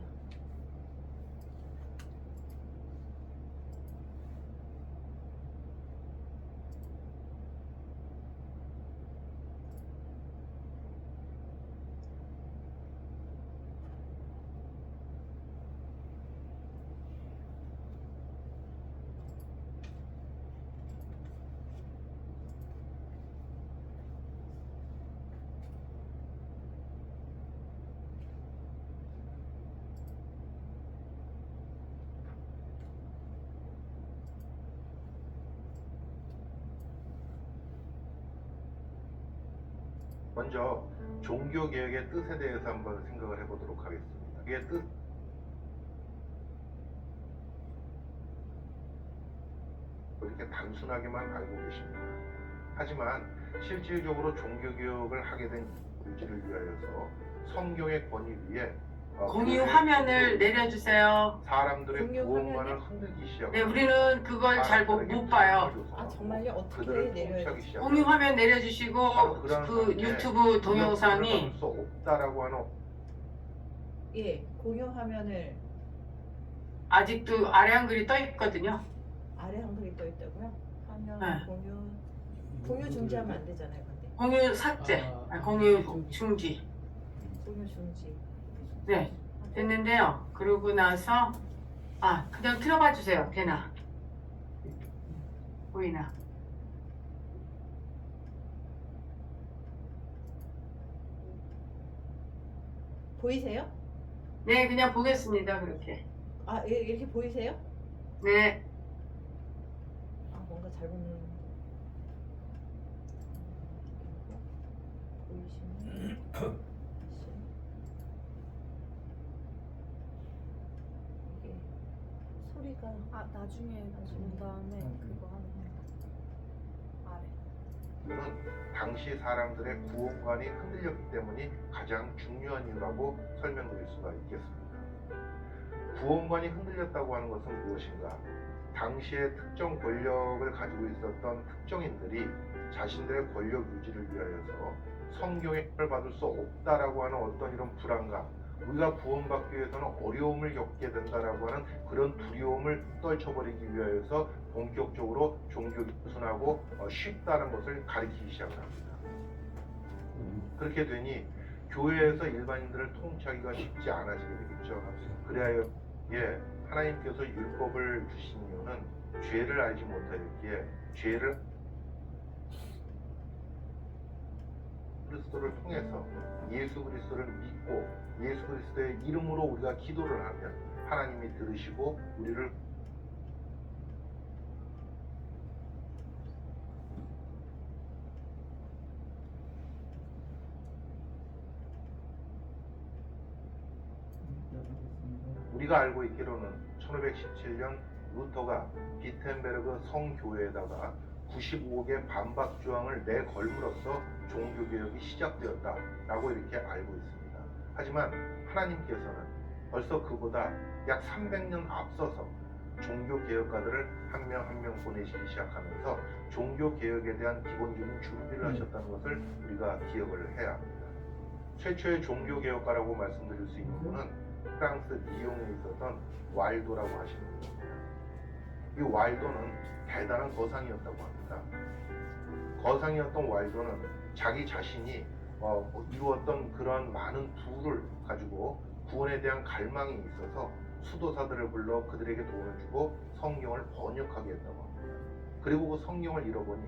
먼저 종교개혁의 뜻에 대해서 한번 생각을 해보도록 하겠습니다. 그게 뜻 이렇게 단순하게만 알고 계십니다. 하지만 실질적으로 종교개혁을 하게 된 유지를 위하여서 성경의 권위 위에 공유 화면을 내려주세요. 사람들의 공유 구원관을 화면이요? 흔들기 시작합니다. 네, 우리는 그걸 잘 못 봐요. 아, 정말요? 어떻게 그들을 내려야 통치하기 되지? 시작합니다. 공유 화면 내려주시고 바로 그런 그 상태에 유튜브 동영상이 수 없다라고 하는 예, 공유 화면을 아직도 아래 한글이 떠 있거든요. 아래 한글이 떠 있다고요? 화면 네. 공유 중지하면 안 되잖아요, 근데. 공유 삭제, 공유 중지. 공유 중지. 네, 됐는데요. 그러고 나서 그냥 틀어봐 주세요. 되나? 보이나? 보이세요? 네, 그냥 보겠습니다. 그렇게. 아, 이렇게 보이세요? 네, 아, 뭔가 잘못 누른. 보이시면 다시. 이게 소리가 나중에 본 다음에 그거 하면 아래. 이유는 당시 사람들의 구원관이 흔들렸기 때문이 가장 중요한 이유라고 설명드릴 수가 있겠습니다. 구원관이 흔들렸다고 하는 것은 무엇인가? 당시에 특정 권력을 가지고 있었던 특정인들이 자신들의 권력 유지를 위하여서 성경의 힘을 받을 수 없다라고 하는 어떤 이런 불안감, 우리가 구원받기 위해서는 어려움을 겪게 된다라고 하는 그런 두려움을 떨쳐버리기 위하여서 본격적으로 종교가 단순하고 쉽다는 것을 가리키기 시작을 합니다. 그렇게 되니 교회에서 일반인들을 통치하기가 쉽지 않아지게 되겠죠. 그래야 하나님께서 율법을 주신 이유는 죄를 알지 못하였기에 죄를 그리스도를 통해서 예수 그리스도를 믿고 예수 그리스도의 이름으로 우리가 기도를 하면 하나님이 들으시고 우리를 우리가 알고 있기로는 1517년 루터가 비텐베르그 성교회에다가 95억의 반박 조항을 내걸므로써 종교개혁이 시작되었다라고 이렇게 알고 있습니다. 하지만 하나님께서는 벌써 그보다 약 300년 앞서서 종교개혁가들을 한 명 한 명 보내시기 시작하면서 종교개혁에 대한 기본적인 준비를 하셨다는 것을 우리가 기억을 해야 합니다. 최초의 종교개혁가라고 말씀드릴 수 있는 분은 프랑스 리옹에 있었던 와일도라고 하시는 분입니다. 이 와일도는 대단한 거상이었다고 합니다. 거상이었던 와일도는 자기 자신이 이루었던 그런 많은 부를 가지고 구원에 대한 갈망이 있어서 수도사들을 불러 그들에게 돈을 주고 성경을 번역하게 했다고 합니다. 그리고 그 성경을 읽어보니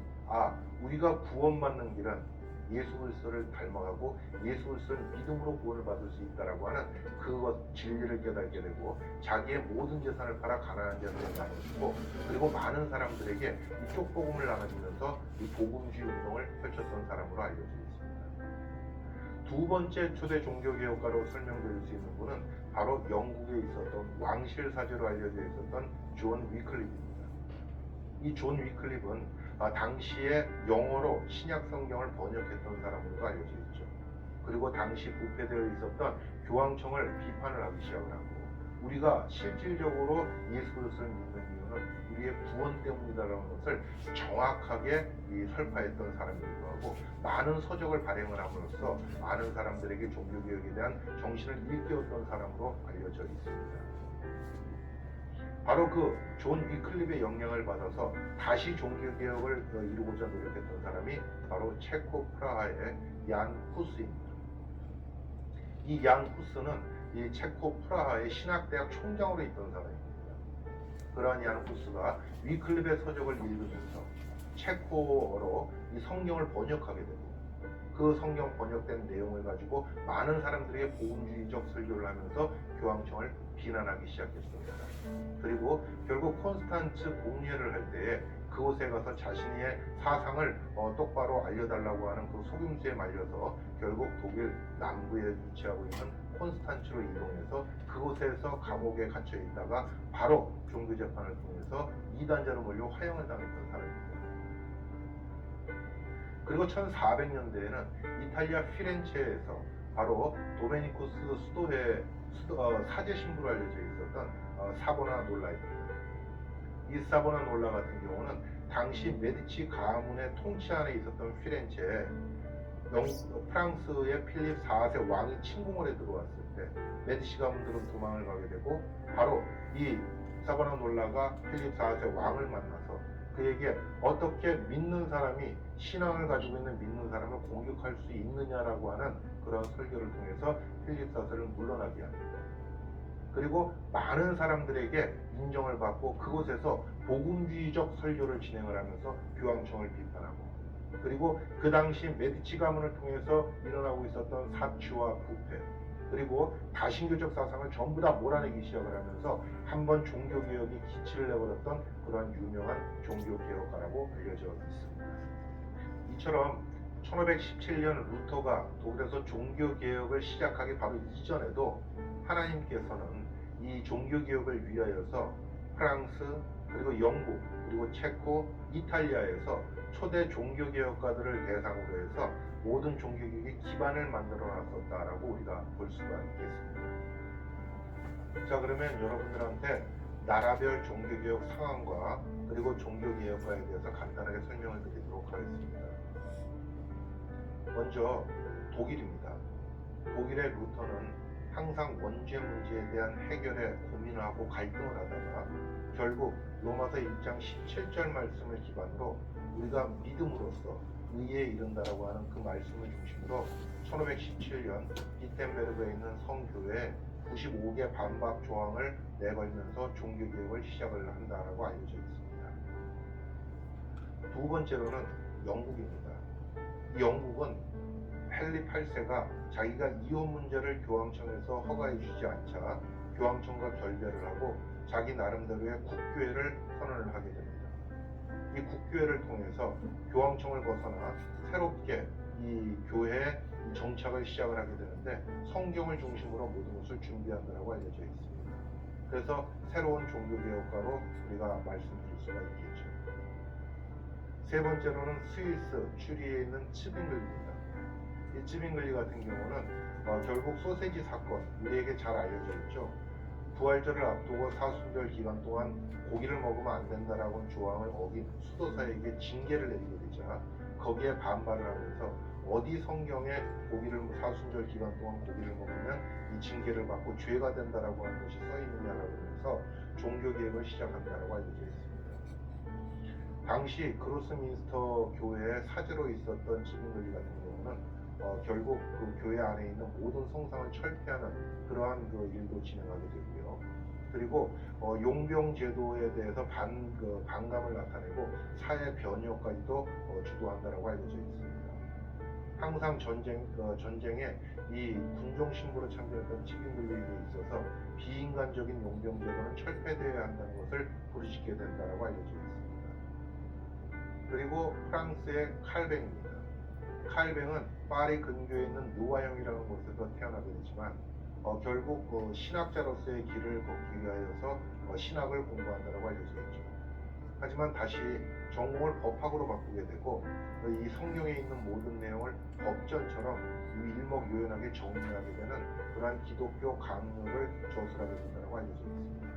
우리가 구원받는 길은 예수 그리스도를 닮아가고 예수 그리스도를 믿음으로 구원을 받을 수 있다라고 하는 그것 진리를 깨닫게 되고 자기의 모든 재산을 팔아 가난한 자들에게 나눠주고 그리고 많은 사람들에게 이쪽 복음을 나눠주면서 이 복음주의 운동을 펼쳤던 사람으로 알려져 있습니다. 두 번째 초대 종교개혁가로 설명드릴 수 있는 분은 바로 영국에 있었던 왕실 사제로 알려져 있었던 존 위클립입니다. 이 존 위클립은 당시에 영어로 신약 성경을 번역했던 사람으로 알려져 있죠. 그리고 당시 부패되어 있었던 교황청을 비판을 하기 시작을 하고 우리가 실질적으로 예수 그리스도를 믿는 이유는 우리의 구원 때문이다라는 것을 정확하게 설파했던 사람이기도 하고 많은 서적을 발행을 함으로써 많은 사람들에게 종교개혁에 대한 정신을 일깨웠던 사람으로 알려져 있습니다. 바로 그 존 위클립의 영향을 받아서 다시 종교개혁을 이루고자 노력했던 사람이 바로 체코 프라하의 얀 후스입니다. 이 얀 후스는 이 체코 프라하의 신학대학 총장으로 있던 사람입니다. 그러한 얀 후스가 위클립의 서적을 읽으면서 체코어로 이 성경을 번역하게 되고 그 성경 번역된 내용을 가지고 많은 사람들에게 복음주의적 설교를 하면서 교황청을 비난하기 시작했습니다. 그리고 결국 콘스탄츠 공예를 할 때에 그곳에 가서 자신의 사상을 똑바로 알려달라고 하는 그 속임수에 말려서 결국 독일 남부에 위치하고 있는 콘스탄츠로 이동해서 그곳에서 감옥에 갇혀 있다가 바로 종교 재판을 통해서 이단자로 몰려 화형을 당했던 사람입니다. 그리고 1400년대에는 이탈리아 피렌체에서 바로 도메니쿠스 수도회 사제 신부로 알려져 있었던 사보나놀라입니다. 이 사보나놀라 같은 경우는 당시 메디치 가문의 통치 안에 있었던 피렌체에 프랑스의 필립 4세 왕이 침공을 해 들어왔을 때 메디치 가문들은 도망을 가게 되고 바로 이 사보나놀라가 필립 4세 왕을 만나서 그에게 어떻게 믿는 사람이 신앙을 가지고 있는 믿는 사람을 공격할 수 있느냐라고 하는 그런 설교를 통해서 필립 4세를 물러나게 합니다. 그리고 많은 사람들에게 인정을 받고 그곳에서 복음주의적 설교를 진행을 하면서 교황청을 비판하고 그리고 그 당시 메디치 가문을 통해서 일어나고 있었던 사치와 부패 그리고 다신교적 사상을 전부 다 몰아내기 시작을 하면서 한번 종교개혁이 기치를 내버렸던 그러한 유명한 종교개혁가라고 알려져 있습니다. 이처럼 1517년 루터가 독일에서 종교개혁을 시작하기 바로 이전에도 하나님께서는 이 종교개혁을 위하여서 프랑스 그리고 영국 그리고 체코 이탈리아에서 초대 종교개혁가들을 대상으로 해서 모든 종교개혁의 기반을 만들어 놨었다라고 우리가 볼 수가 있겠습니다. 자, 그러면 여러분들한테 나라별 종교개혁 상황과 그리고 종교개혁가에 대해서 간단하게 설명을 드리도록 하겠습니다. 먼저 독일입니다. 독일의 루터는 항상 원죄 문제에 대한 해결에 고민을 하고 갈등을 하다가 결국 로마서 1장 17절 말씀을 기반으로 우리가 믿음으로써 의에 이른다라고 하는 그 말씀을 중심으로 1517년 비텐베르그에 있는 성교회에 95개 반박 조항을 내걸면서 종교개혁을 시작을 한다라고 알려져 있습니다. 두 번째로는 영국입니다. 이 영국은 헨리 8세가 자기가 이혼 문제를 교황청에서 허가해 주지 않자 교황청과 결별을 하고 자기 나름대로의 국교회를 선언을 하게 됩니다. 이 국교회를 통해서 교황청을 벗어나 새롭게 이 교회에 정착을 시작을 하게 되는데 성경을 중심으로 모든 것을 준비한다고 알려져 있습니다. 그래서 새로운 종교개혁가로 우리가 말씀드릴 수가 있겠죠. 세 번째로는 스위스 츄리히에 있는 츠빙글리입니다. 이 츠빙글리 같은 경우는 결국 소세지 사건, 우리에게 잘 알려져 있죠. 부활절을 앞두고 사순절 기간 동안 고기를 먹으면 안 된다라고 하는 조항을 어긴 수도사에게 징계를 내리게 되자 거기에 반발을 하면서 어디 성경에 사순절 기간 동안 고기를 먹으면 이 징계를 받고 죄가 된다라고 하는 것이 써 있느냐라고 하면서 종교개혁을 시작한다라고 알려져 있습니다. 당시 그로스민스터 교회의 사제로 있었던 츠빙글리 같은 경우는 결국 그 교회 안에 있는 모든 성상을 철폐하는 그러한 그 일도 진행하게 되고요. 그리고 용병 제도에 대해서 반감을 나타내고 사회 변혁까지도 주도한다라고 알려져 있습니다. 항상 전쟁에 이 군종 신부로 참여했던 츠빙글리에게 있어서 비인간적인 용병 제도는 철폐되어야 한다는 것을 부르짖게 된다라고 알려져 있습니다. 그리고 프랑스의 칼뱅입니다. 칼뱅은 파리 근교에 있는 노아형이라는 곳에서 태어나게 되지만 결국 신학자로서의 길을 걷기 위하여서 신학을 공부한다고 알려져 있죠. 하지만 다시 전공을 법학으로 바꾸게 되고 이 성경에 있는 모든 내용을 법전처럼 일목요연하게 정리하게 되는 그러한 기독교 강요를 저술하게 된다고 알려져 있습니다.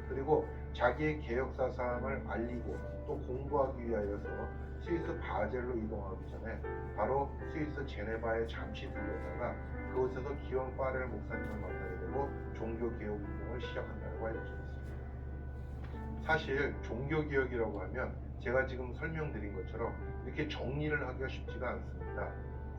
그리고 자기의 개혁 사상을 알리고 또 공부하기 위하여서 스위스 바젤로 이동하기 전에 바로 스위스 제네바에 잠시 들렸다가 그곳에서 기원 파렐 목사님을 만나게 되고 종교개혁 운동을 시작한다고 알려져 있습니다. 사실 종교개혁이라고 하면 제가 지금 설명드린 것처럼 이렇게 정리를 하기가 쉽지가 않습니다.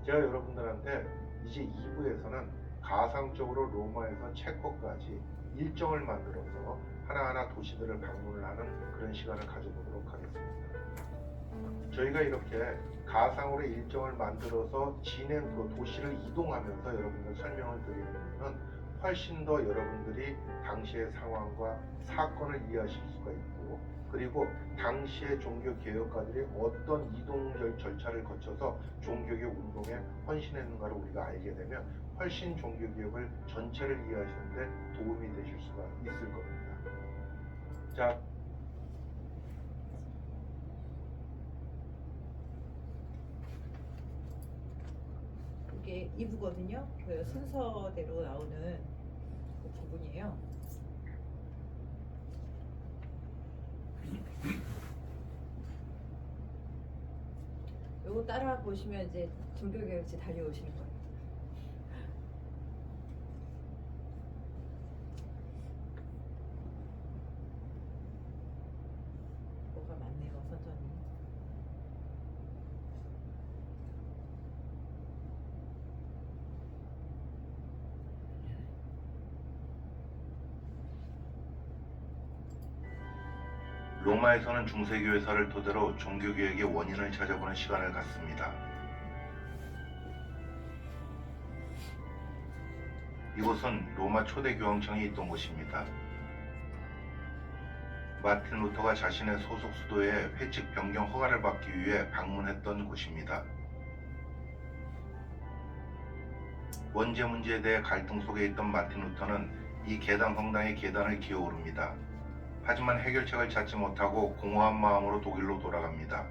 제가 여러분들한테 이제 2부에서는 가상적으로 로마에서 체코까지 일정을 만들어서 하나하나 도시들을 방문을 하는 그런 시간을 가져보도록 하겠습니다. 저희가 이렇게 가상으로 일정을 만들어서 도시를 이동하면서 여러분들 설명을 드리는 이유는 훨씬 더 여러분들이 당시의 상황과 사건을 이해하실 수가 있고 그리고 당시의 종교 개혁가들이 어떤 이동 절차를 거쳐서 종교개혁 운동에 헌신했는가를 우리가 알게 되면 훨씬 종교개혁을 전체를 이해하시는데 도움이 되실 수가 있을 겁니다. 자, 이게 2부거든요. 그 순서대로 나오는 그 부분이에요. 요거 따라 보시면 이제 종교개혁지 달려오시는 거예요. 뭐가 많네요, 선전이. 로마에서는 중세교회사를 토대로 종교개혁의 원인을 찾아보는 시간을 갖습니다. 이곳은 로마 초대 교황청이 있던 곳입니다. 마틴 루터가 자신의 소속 수도에 회칙 변경 허가를 받기 위해 방문했던 곳입니다. 원죄 문제에 대해 갈등 속에 있던 마틴 루터는 이 계단 성당의 계단을 기어오릅니다. 하지만 해결책을 찾지 못하고 공허한 마음으로 독일로 돌아갑니다.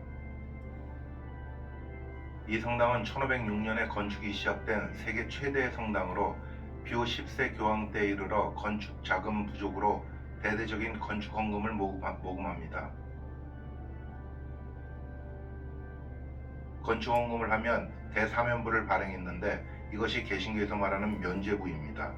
이 성당은 1506년에 건축이 시작된 세계 최대의 성당으로 비오 10세 교황 때에 이르러 건축 자금 부족으로 대대적인 건축 헌금을 모금합니다. 건축 헌금을 하면 대사면부를 발행했는데 이것이 개신교에서 말하는 면죄부입니다.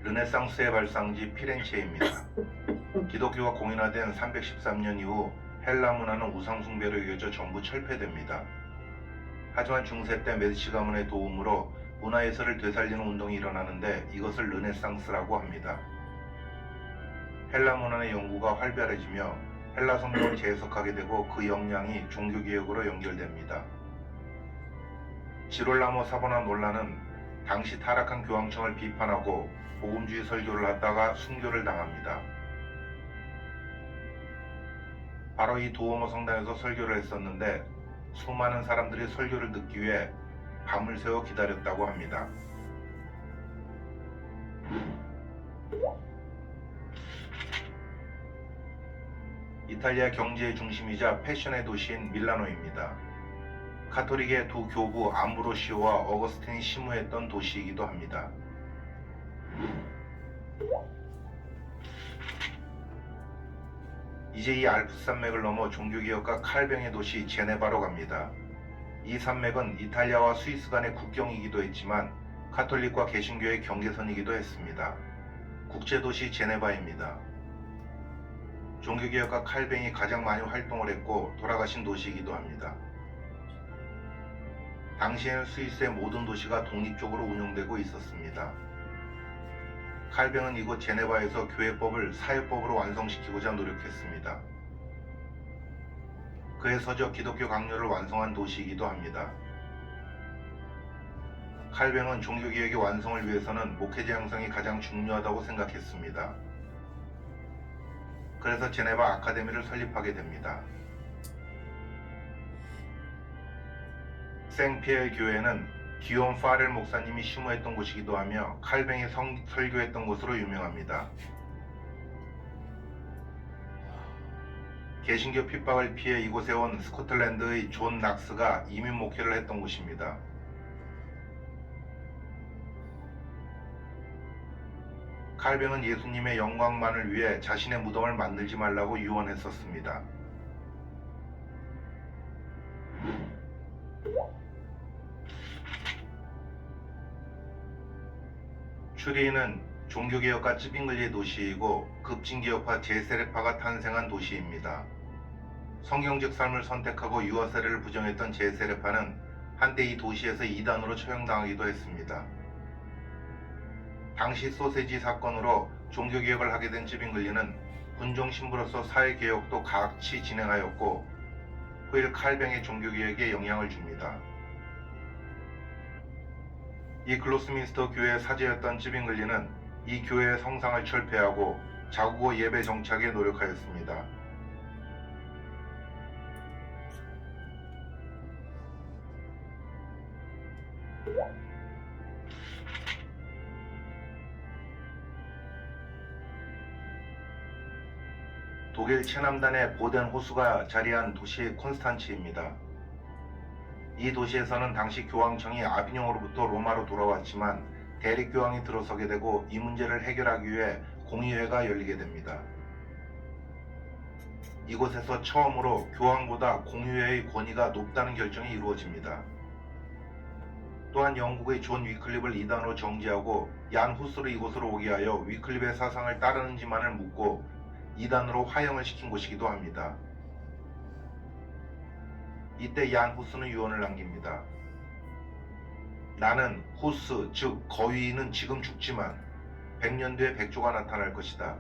르네상스의 발상지 피렌체입니다. 기독교가 공인화된 313년 이후 헬라 문화는 우상 숭배로 이어져 전부 철폐됩니다. 하지만 중세 때 메디치 가문의 도움으로 문화예술을 되살리는 운동이 일어나는데 이것을 르네상스라고 합니다. 헬라 문화의 연구가 활발해지며 헬라 성경을 재해석하게 되고 그 역량이 종교개혁으로 연결됩니다. 지롤라모 사보나놀라는 당시 타락한 교황청을 비판하고 복음주의 설교를 하다가 순교를 당합니다. 바로 이 두오모 성당에서 설교를 했었는데 수많은 사람들이 설교를 듣기 위해 밤을 새워 기다렸다고 합니다. 이탈리아 경제의 중심이자 패션의 도시인 밀라노입니다. 카톨릭의 두 교부 암브로시오와 어거스틴이 심우했던 도시이기도 합니다. 이제 이 알프스 산맥을 넘어 종교개혁가 칼뱅의 도시 제네바로 갑니다. 이 산맥은 이탈리아와 스위스 간의 국경이기도 했지만 카톨릭과 개신교의 경계선이기도 했습니다. 국제도시 제네바입니다. 종교개혁가 칼뱅이 가장 많이 활동을 했고 돌아가신 도시이기도 합니다. 당시에는 스위스의 모든 도시가 독립적으로 운영되고 있었습니다. 칼뱅은 이곳 제네바에서 교회법을 사회법으로 완성시키고자 노력했습니다. 그의 서적 기독교 강요를 완성한 도시이기도 합니다. 칼뱅은 종교개혁의 완성을 위해서는 목회자 양성이 가장 중요하다고 생각했습니다. 그래서 제네바 아카데미를 설립하게 됩니다. 생피에르 교회는 기욤 파렐 목사님이 심우했던 곳이기도 하며 칼뱅이 설교했던 곳으로 유명합니다. 개신교 핍박을 피해 이곳에 온 스코틀랜드의 존 낙스가 이민 목회를 했던 곳입니다. 칼뱅은 예수님의 영광만을 위해 자신의 무덤을 만들지 말라고 유언했었습니다. 추리인은 종교개혁가 찌빙글리의 도시이고 급진개혁파 제세례파가 탄생한 도시입니다. 성경적 삶을 선택하고 유아 세례를 부정했던 제세례파는 한때 이 도시에서 이단으로 처형당하기도 했습니다. 당시 소세지 사건으로 종교개혁을 하게 된 찌빙글리는 군종 신부로서 사회개혁도 같이 진행하였고 후일 칼뱅의 종교개혁에 영향을 줍니다. 이 글로스민스터 교회의 사제였던 찌빙글리는 이 교회의 성상을 철폐하고 자국어 예배 정착에 노력하였습니다. 독일 최남단의 보덴 호수가 자리한 도시 콘스탄츠입니다. 이 도시에서는 당시 교황청이 아비뇽으로부터 로마로 돌아왔지만 대립교황이 들어서게 되고 이 문제를 해결하기 위해 공의회가 열리게 됩니다. 이곳에서 처음으로 교황보다 공의회의 권위가 높다는 결정이 이루어집니다. 또한 영국의 존 위클립을 이단으로 정지하고 얀 후스를 이곳으로 오게 하여 위클립의 사상을 따르는지만을 묻고 이단으로 화형을 시킨 곳이기도 합니다. 이때 얀 후스는 유언을 남깁니다. 나는 후스, 즉 거위는 지금 죽지만 100년 뒤에 백조가 나타날 것이다.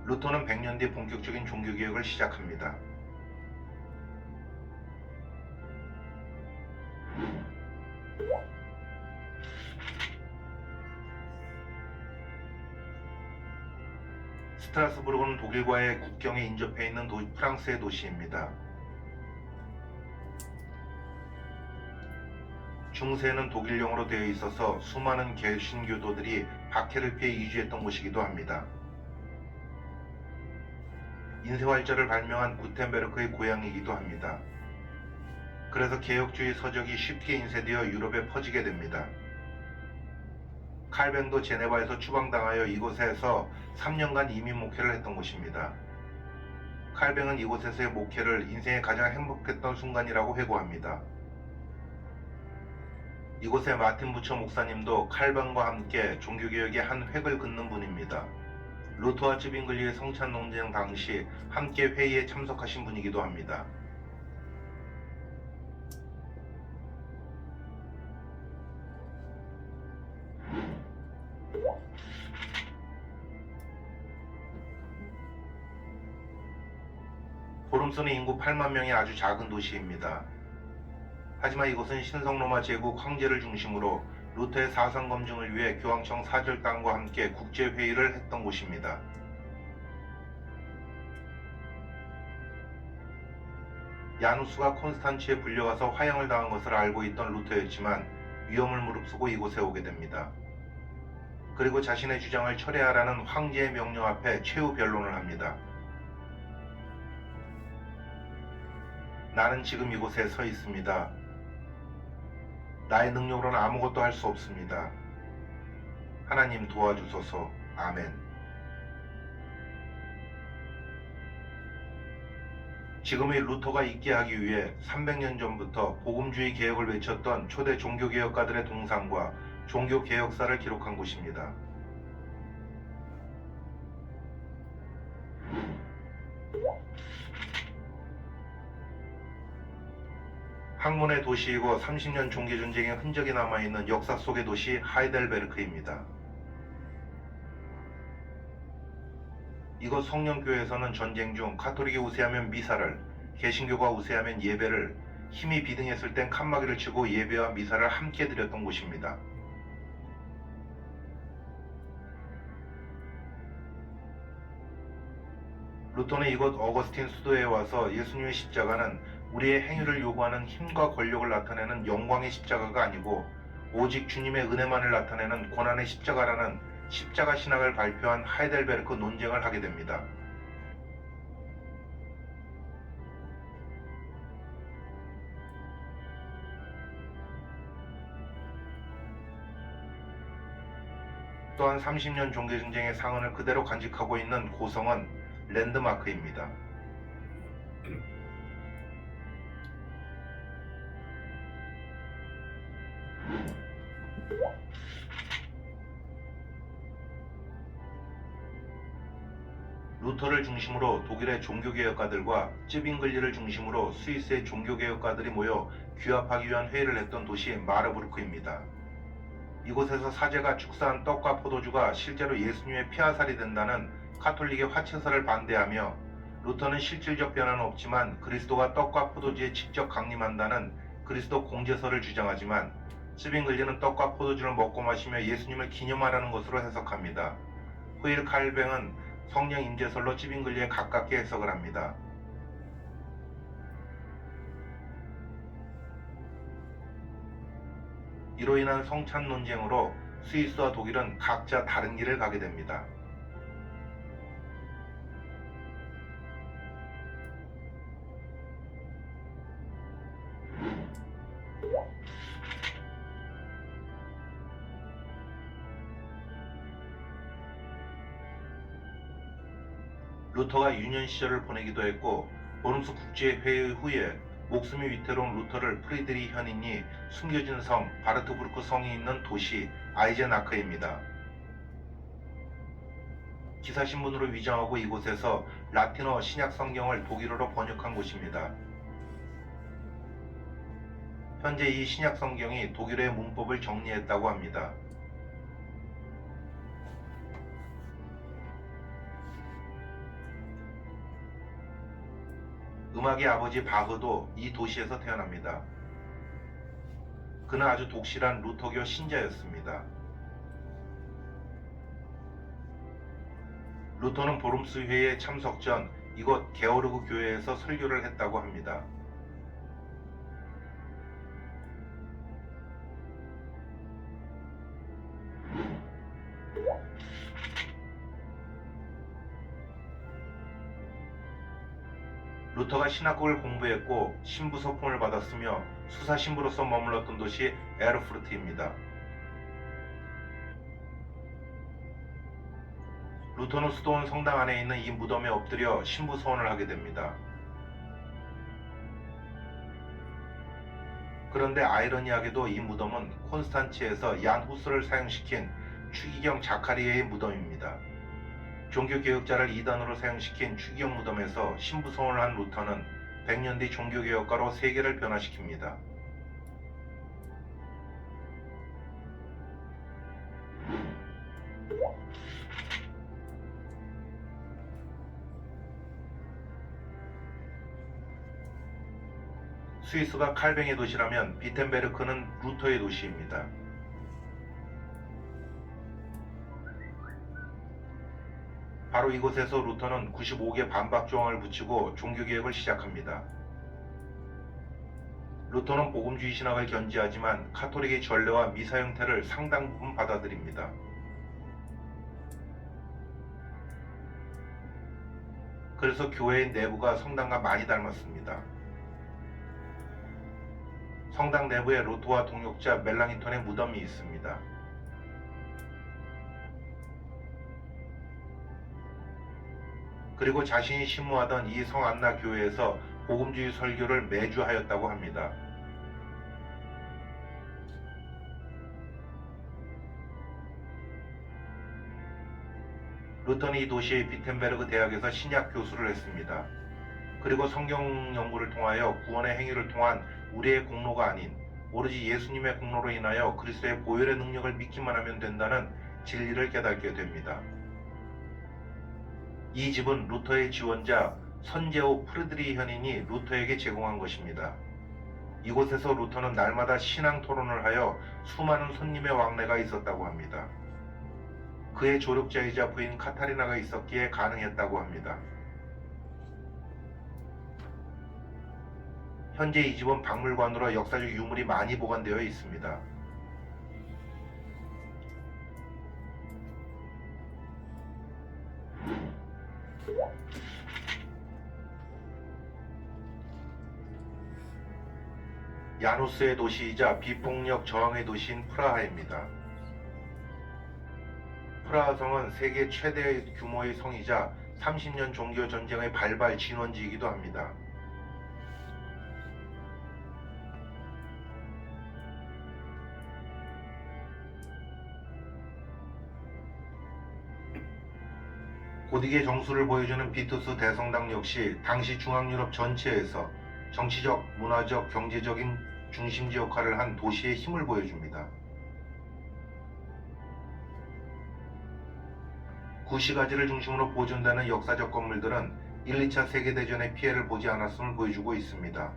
루터는 100년 뒤에 본격적인 종교개혁을 시작합니다. 스트라스부르크는 독일과의 국경에 인접해 있는 프랑스의 도시입니다. 중세에는 독일령으로 되어 있어서 수많은 개신교도들이 박해를 피해 이주했던 곳이기도 합니다. 인쇄활자를 발명한 구텐베르크의 고향이기도 합니다. 그래서 개혁주의 서적이 쉽게 인쇄되어 유럽에 퍼지게 됩니다. 칼뱅도 제네바에서 추방당하여 이곳에서 3년간 이민 목회를 했던 곳입니다. 칼뱅은 이곳에서의 목회를 인생의 가장 행복했던 순간이라고 회고합니다. 이곳의 마틴 부처 목사님도 칼뱅과 함께 종교개혁의 한 획을 긋는 분입니다. 루터와 찌빙글리의 성찬 논쟁 당시 함께 회의에 참석하신 분이기도 합니다. 보름소는 인구 8만 명의 아주 작은 도시입니다. 하지만 이곳은 신성로마 제국 황제를 중심으로 루터의 사상 검증을 위해 교황청 사절단과 함께 국제회의를 했던 곳입니다. 야누스가 콘스탄츠에 불려가서 화형을 당한 것을 알고 있던 루터였지만 위험을 무릅쓰고 이곳에 오게 됩니다. 그리고 자신의 주장을 철회하라는 황제의 명령 앞에 최후 변론을 합니다. 나는 지금 이곳에 서 있습니다. 나의 능력으로는 아무것도 할 수 없습니다. 하나님 도와주소서. 아멘. 지금의 루터가 있게 하기 위해 300년 전부터 복음주의 개혁을 외쳤던 초대 종교개혁가들의 동상과 종교개혁사를 기록한 곳입니다. 학문의 도시이고 30년 종교전쟁의 흔적이 남아있는 역사 속의 도시 하이델베르크입니다. 이곳 성령교회에서는 전쟁 중 가톨릭이 우세하면 미사를, 개신교가 우세하면 예배를, 힘이 비등했을 땐 칸막이를 치고 예배와 미사를 함께 드렸던 곳입니다. 루터는 이곳 어거스틴 수도에 와서 예수님의 십자가는 우리의 행위를 요구하는 힘과 권력을 나타내는 영광의 십자가가 아니고 오직 주님의 은혜만을 나타내는 고난의 십자가라는 십자가 신학을 발표한 하이델베르크 논쟁을 하게 됩니다. 또한 30년 종교전쟁의 상흔을 그대로 간직하고 있는 고성은 랜드마크입니다. 루터를 중심으로 독일의 종교개혁가들과 찌빙글리를 중심으로 스위스의 종교개혁가들이 모여 규합하기 위한 회의를 했던 도시 마르부르크입니다. 이곳에서 사제가 축사한 떡과 포도주가 실제로 예수님의 피화살이 된다는 카톨릭의 화채설을 반대하며 루터는 실질적 변화는 없지만 그리스도가 떡과 포도주에 직접 강림한다는 그리스도 공제설을 주장하지만 츠빙글리는 떡과 포도주를 먹고 마시며 예수님을 기념하라는 것으로 해석합니다. 후일 칼뱅은 성령 임재설로 츠빙글리에 가깝게 해석을 합니다. 이로 인한 성찬 논쟁으로 스위스와 독일은 각자 다른 길을 가게 됩니다. 루터가 유년 시절을 보내기도 했고 보름스 국제회의 후에 목숨이 위태로운 루터를 프리드리 현인이 숨겨진 성 바르트부르크 성이 있는 도시 아이젠아크입니다. 기사신문으로 위장하고 이곳에서 라틴어 신약 성경을 독일어로 번역한 곳입니다. 현재 이 신약 성경이 독일어의 문법을 정리했다고 합니다. 음악의 아버지 바흐도 이 도시에서 태어납니다. 그는 아주 독실한 루터교 신자였습니다. 루터는 보름스 회의에 참석 전 이곳 게오르그 교회에서 설교를 했다고 합니다. 루터가 신학국을 공부했고 신부 서품을 받았으며 수사 신부로서 머물렀던 도시 에르푸르트입니다. 루터는 수도원 성당 안에 있는 이 무덤에 엎드려 신부 서원을 하게 됩니다. 그런데 아이러니하게도 이 무덤은 콘스탄치에서 얀 후스를 사용시킨 추기경 자카리아의 무덤입니다. 종교개혁자를 이단으로 사용시킨 추기경 무덤에서 신부 서원을 한 루터는 100년 뒤 종교개혁가로 세계를 변화시킵니다. 스위스가 칼뱅의 도시라면 비텐베르크는 루터의 도시입니다. 바로 이곳에서 루터는 95개 반박 조항을 붙이고 종교개혁을 시작합니다. 루터는 복음주의 신학을 견지하지만 카톨릭의 전례와 미사 형태를 상당 부분 받아들입니다. 그래서 교회의 내부가 성당과 많이 닮았습니다. 성당 내부에 루터와 동역자 멜랑이톤의 무덤이 있습니다. 그리고 자신이 신무하던 이 성 안나 교회에서 복음주의 설교를 매주 하였다고 합니다. 루터는 이 도시의 비텐베르그 대학에서 신약 교수를 했습니다. 그리고 성경 연구를 통하여 구원의 행위를 통한 우리의 공로가 아닌 오로지 예수님의 공로로 인하여 그리스도의 보혈의 능력을 믿기만 하면 된다는 진리를 깨닫게 됩니다. 이 집은 루터의 지원자 선제오 프리드리 현인이 루터에게 제공한 것입니다. 이곳에서 루터는 날마다 신앙 토론을 하여 수많은 손님의 왕래가 있었다고 합니다. 그의 조력자이자 부인 카타리나가 있었기에 가능했다고 합니다. 현재 이 집은 박물관으로 역사적 유물이 많이 보관되어 있습니다. 야누스의 도시이자 비폭력 저항의 도시인 프라하입니다. 프라하 성은 세계 최대 규모의 성이자 30년 종교 전쟁의 발발 진원지이기도 합니다. 고딕의 정수를 보여주는 비투스 대성당 역시 당시 중앙유럽 전체에서 정치적, 문화적, 경제적인 중심지 역할을 한 도시의 힘을 보여줍니다. 구시가지를 중심으로 보존되는 역사적 건물들은 1, 2차 세계대전의 피해를 보지 않았음을 보여주고 있습니다.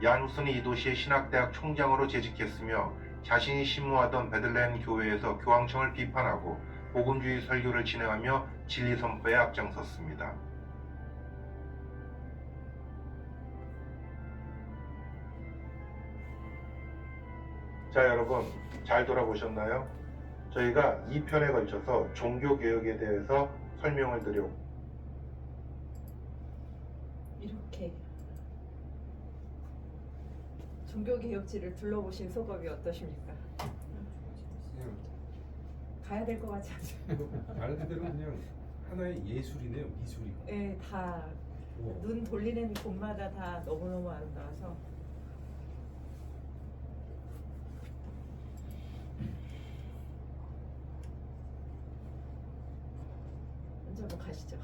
얀 후스는 이 도시의 신학대학 총장으로 재직했으며 자신이 신무하던 베들레헴 교회에서 교황청을 비판하고 복음주의 설교를 진행하며 진리 선포에 앞장섰습니다. 자, 여러분 잘 돌아보셨나요? 저희가 2편에 걸쳐서 종교개혁에 대해서 설명을 드렸고 이렇게 종교개혁지를 둘러보신 소감이 어떠십니까? 가야 될 것 같지 않아요? 말 그대로 그냥 하나의 예술이네요. 미술이. 네, 다 눈 돌리는 곳마다 다 너무너무 아름다워서 먼저 한번 가시죠.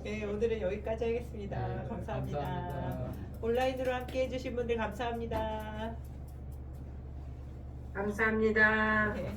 네, 오늘은 여기까지 하겠습니다. 네, 감사합니다. 감사합니다. 온라인으로 함께 해주신 분들 감사합니다. 감사합니다. 네.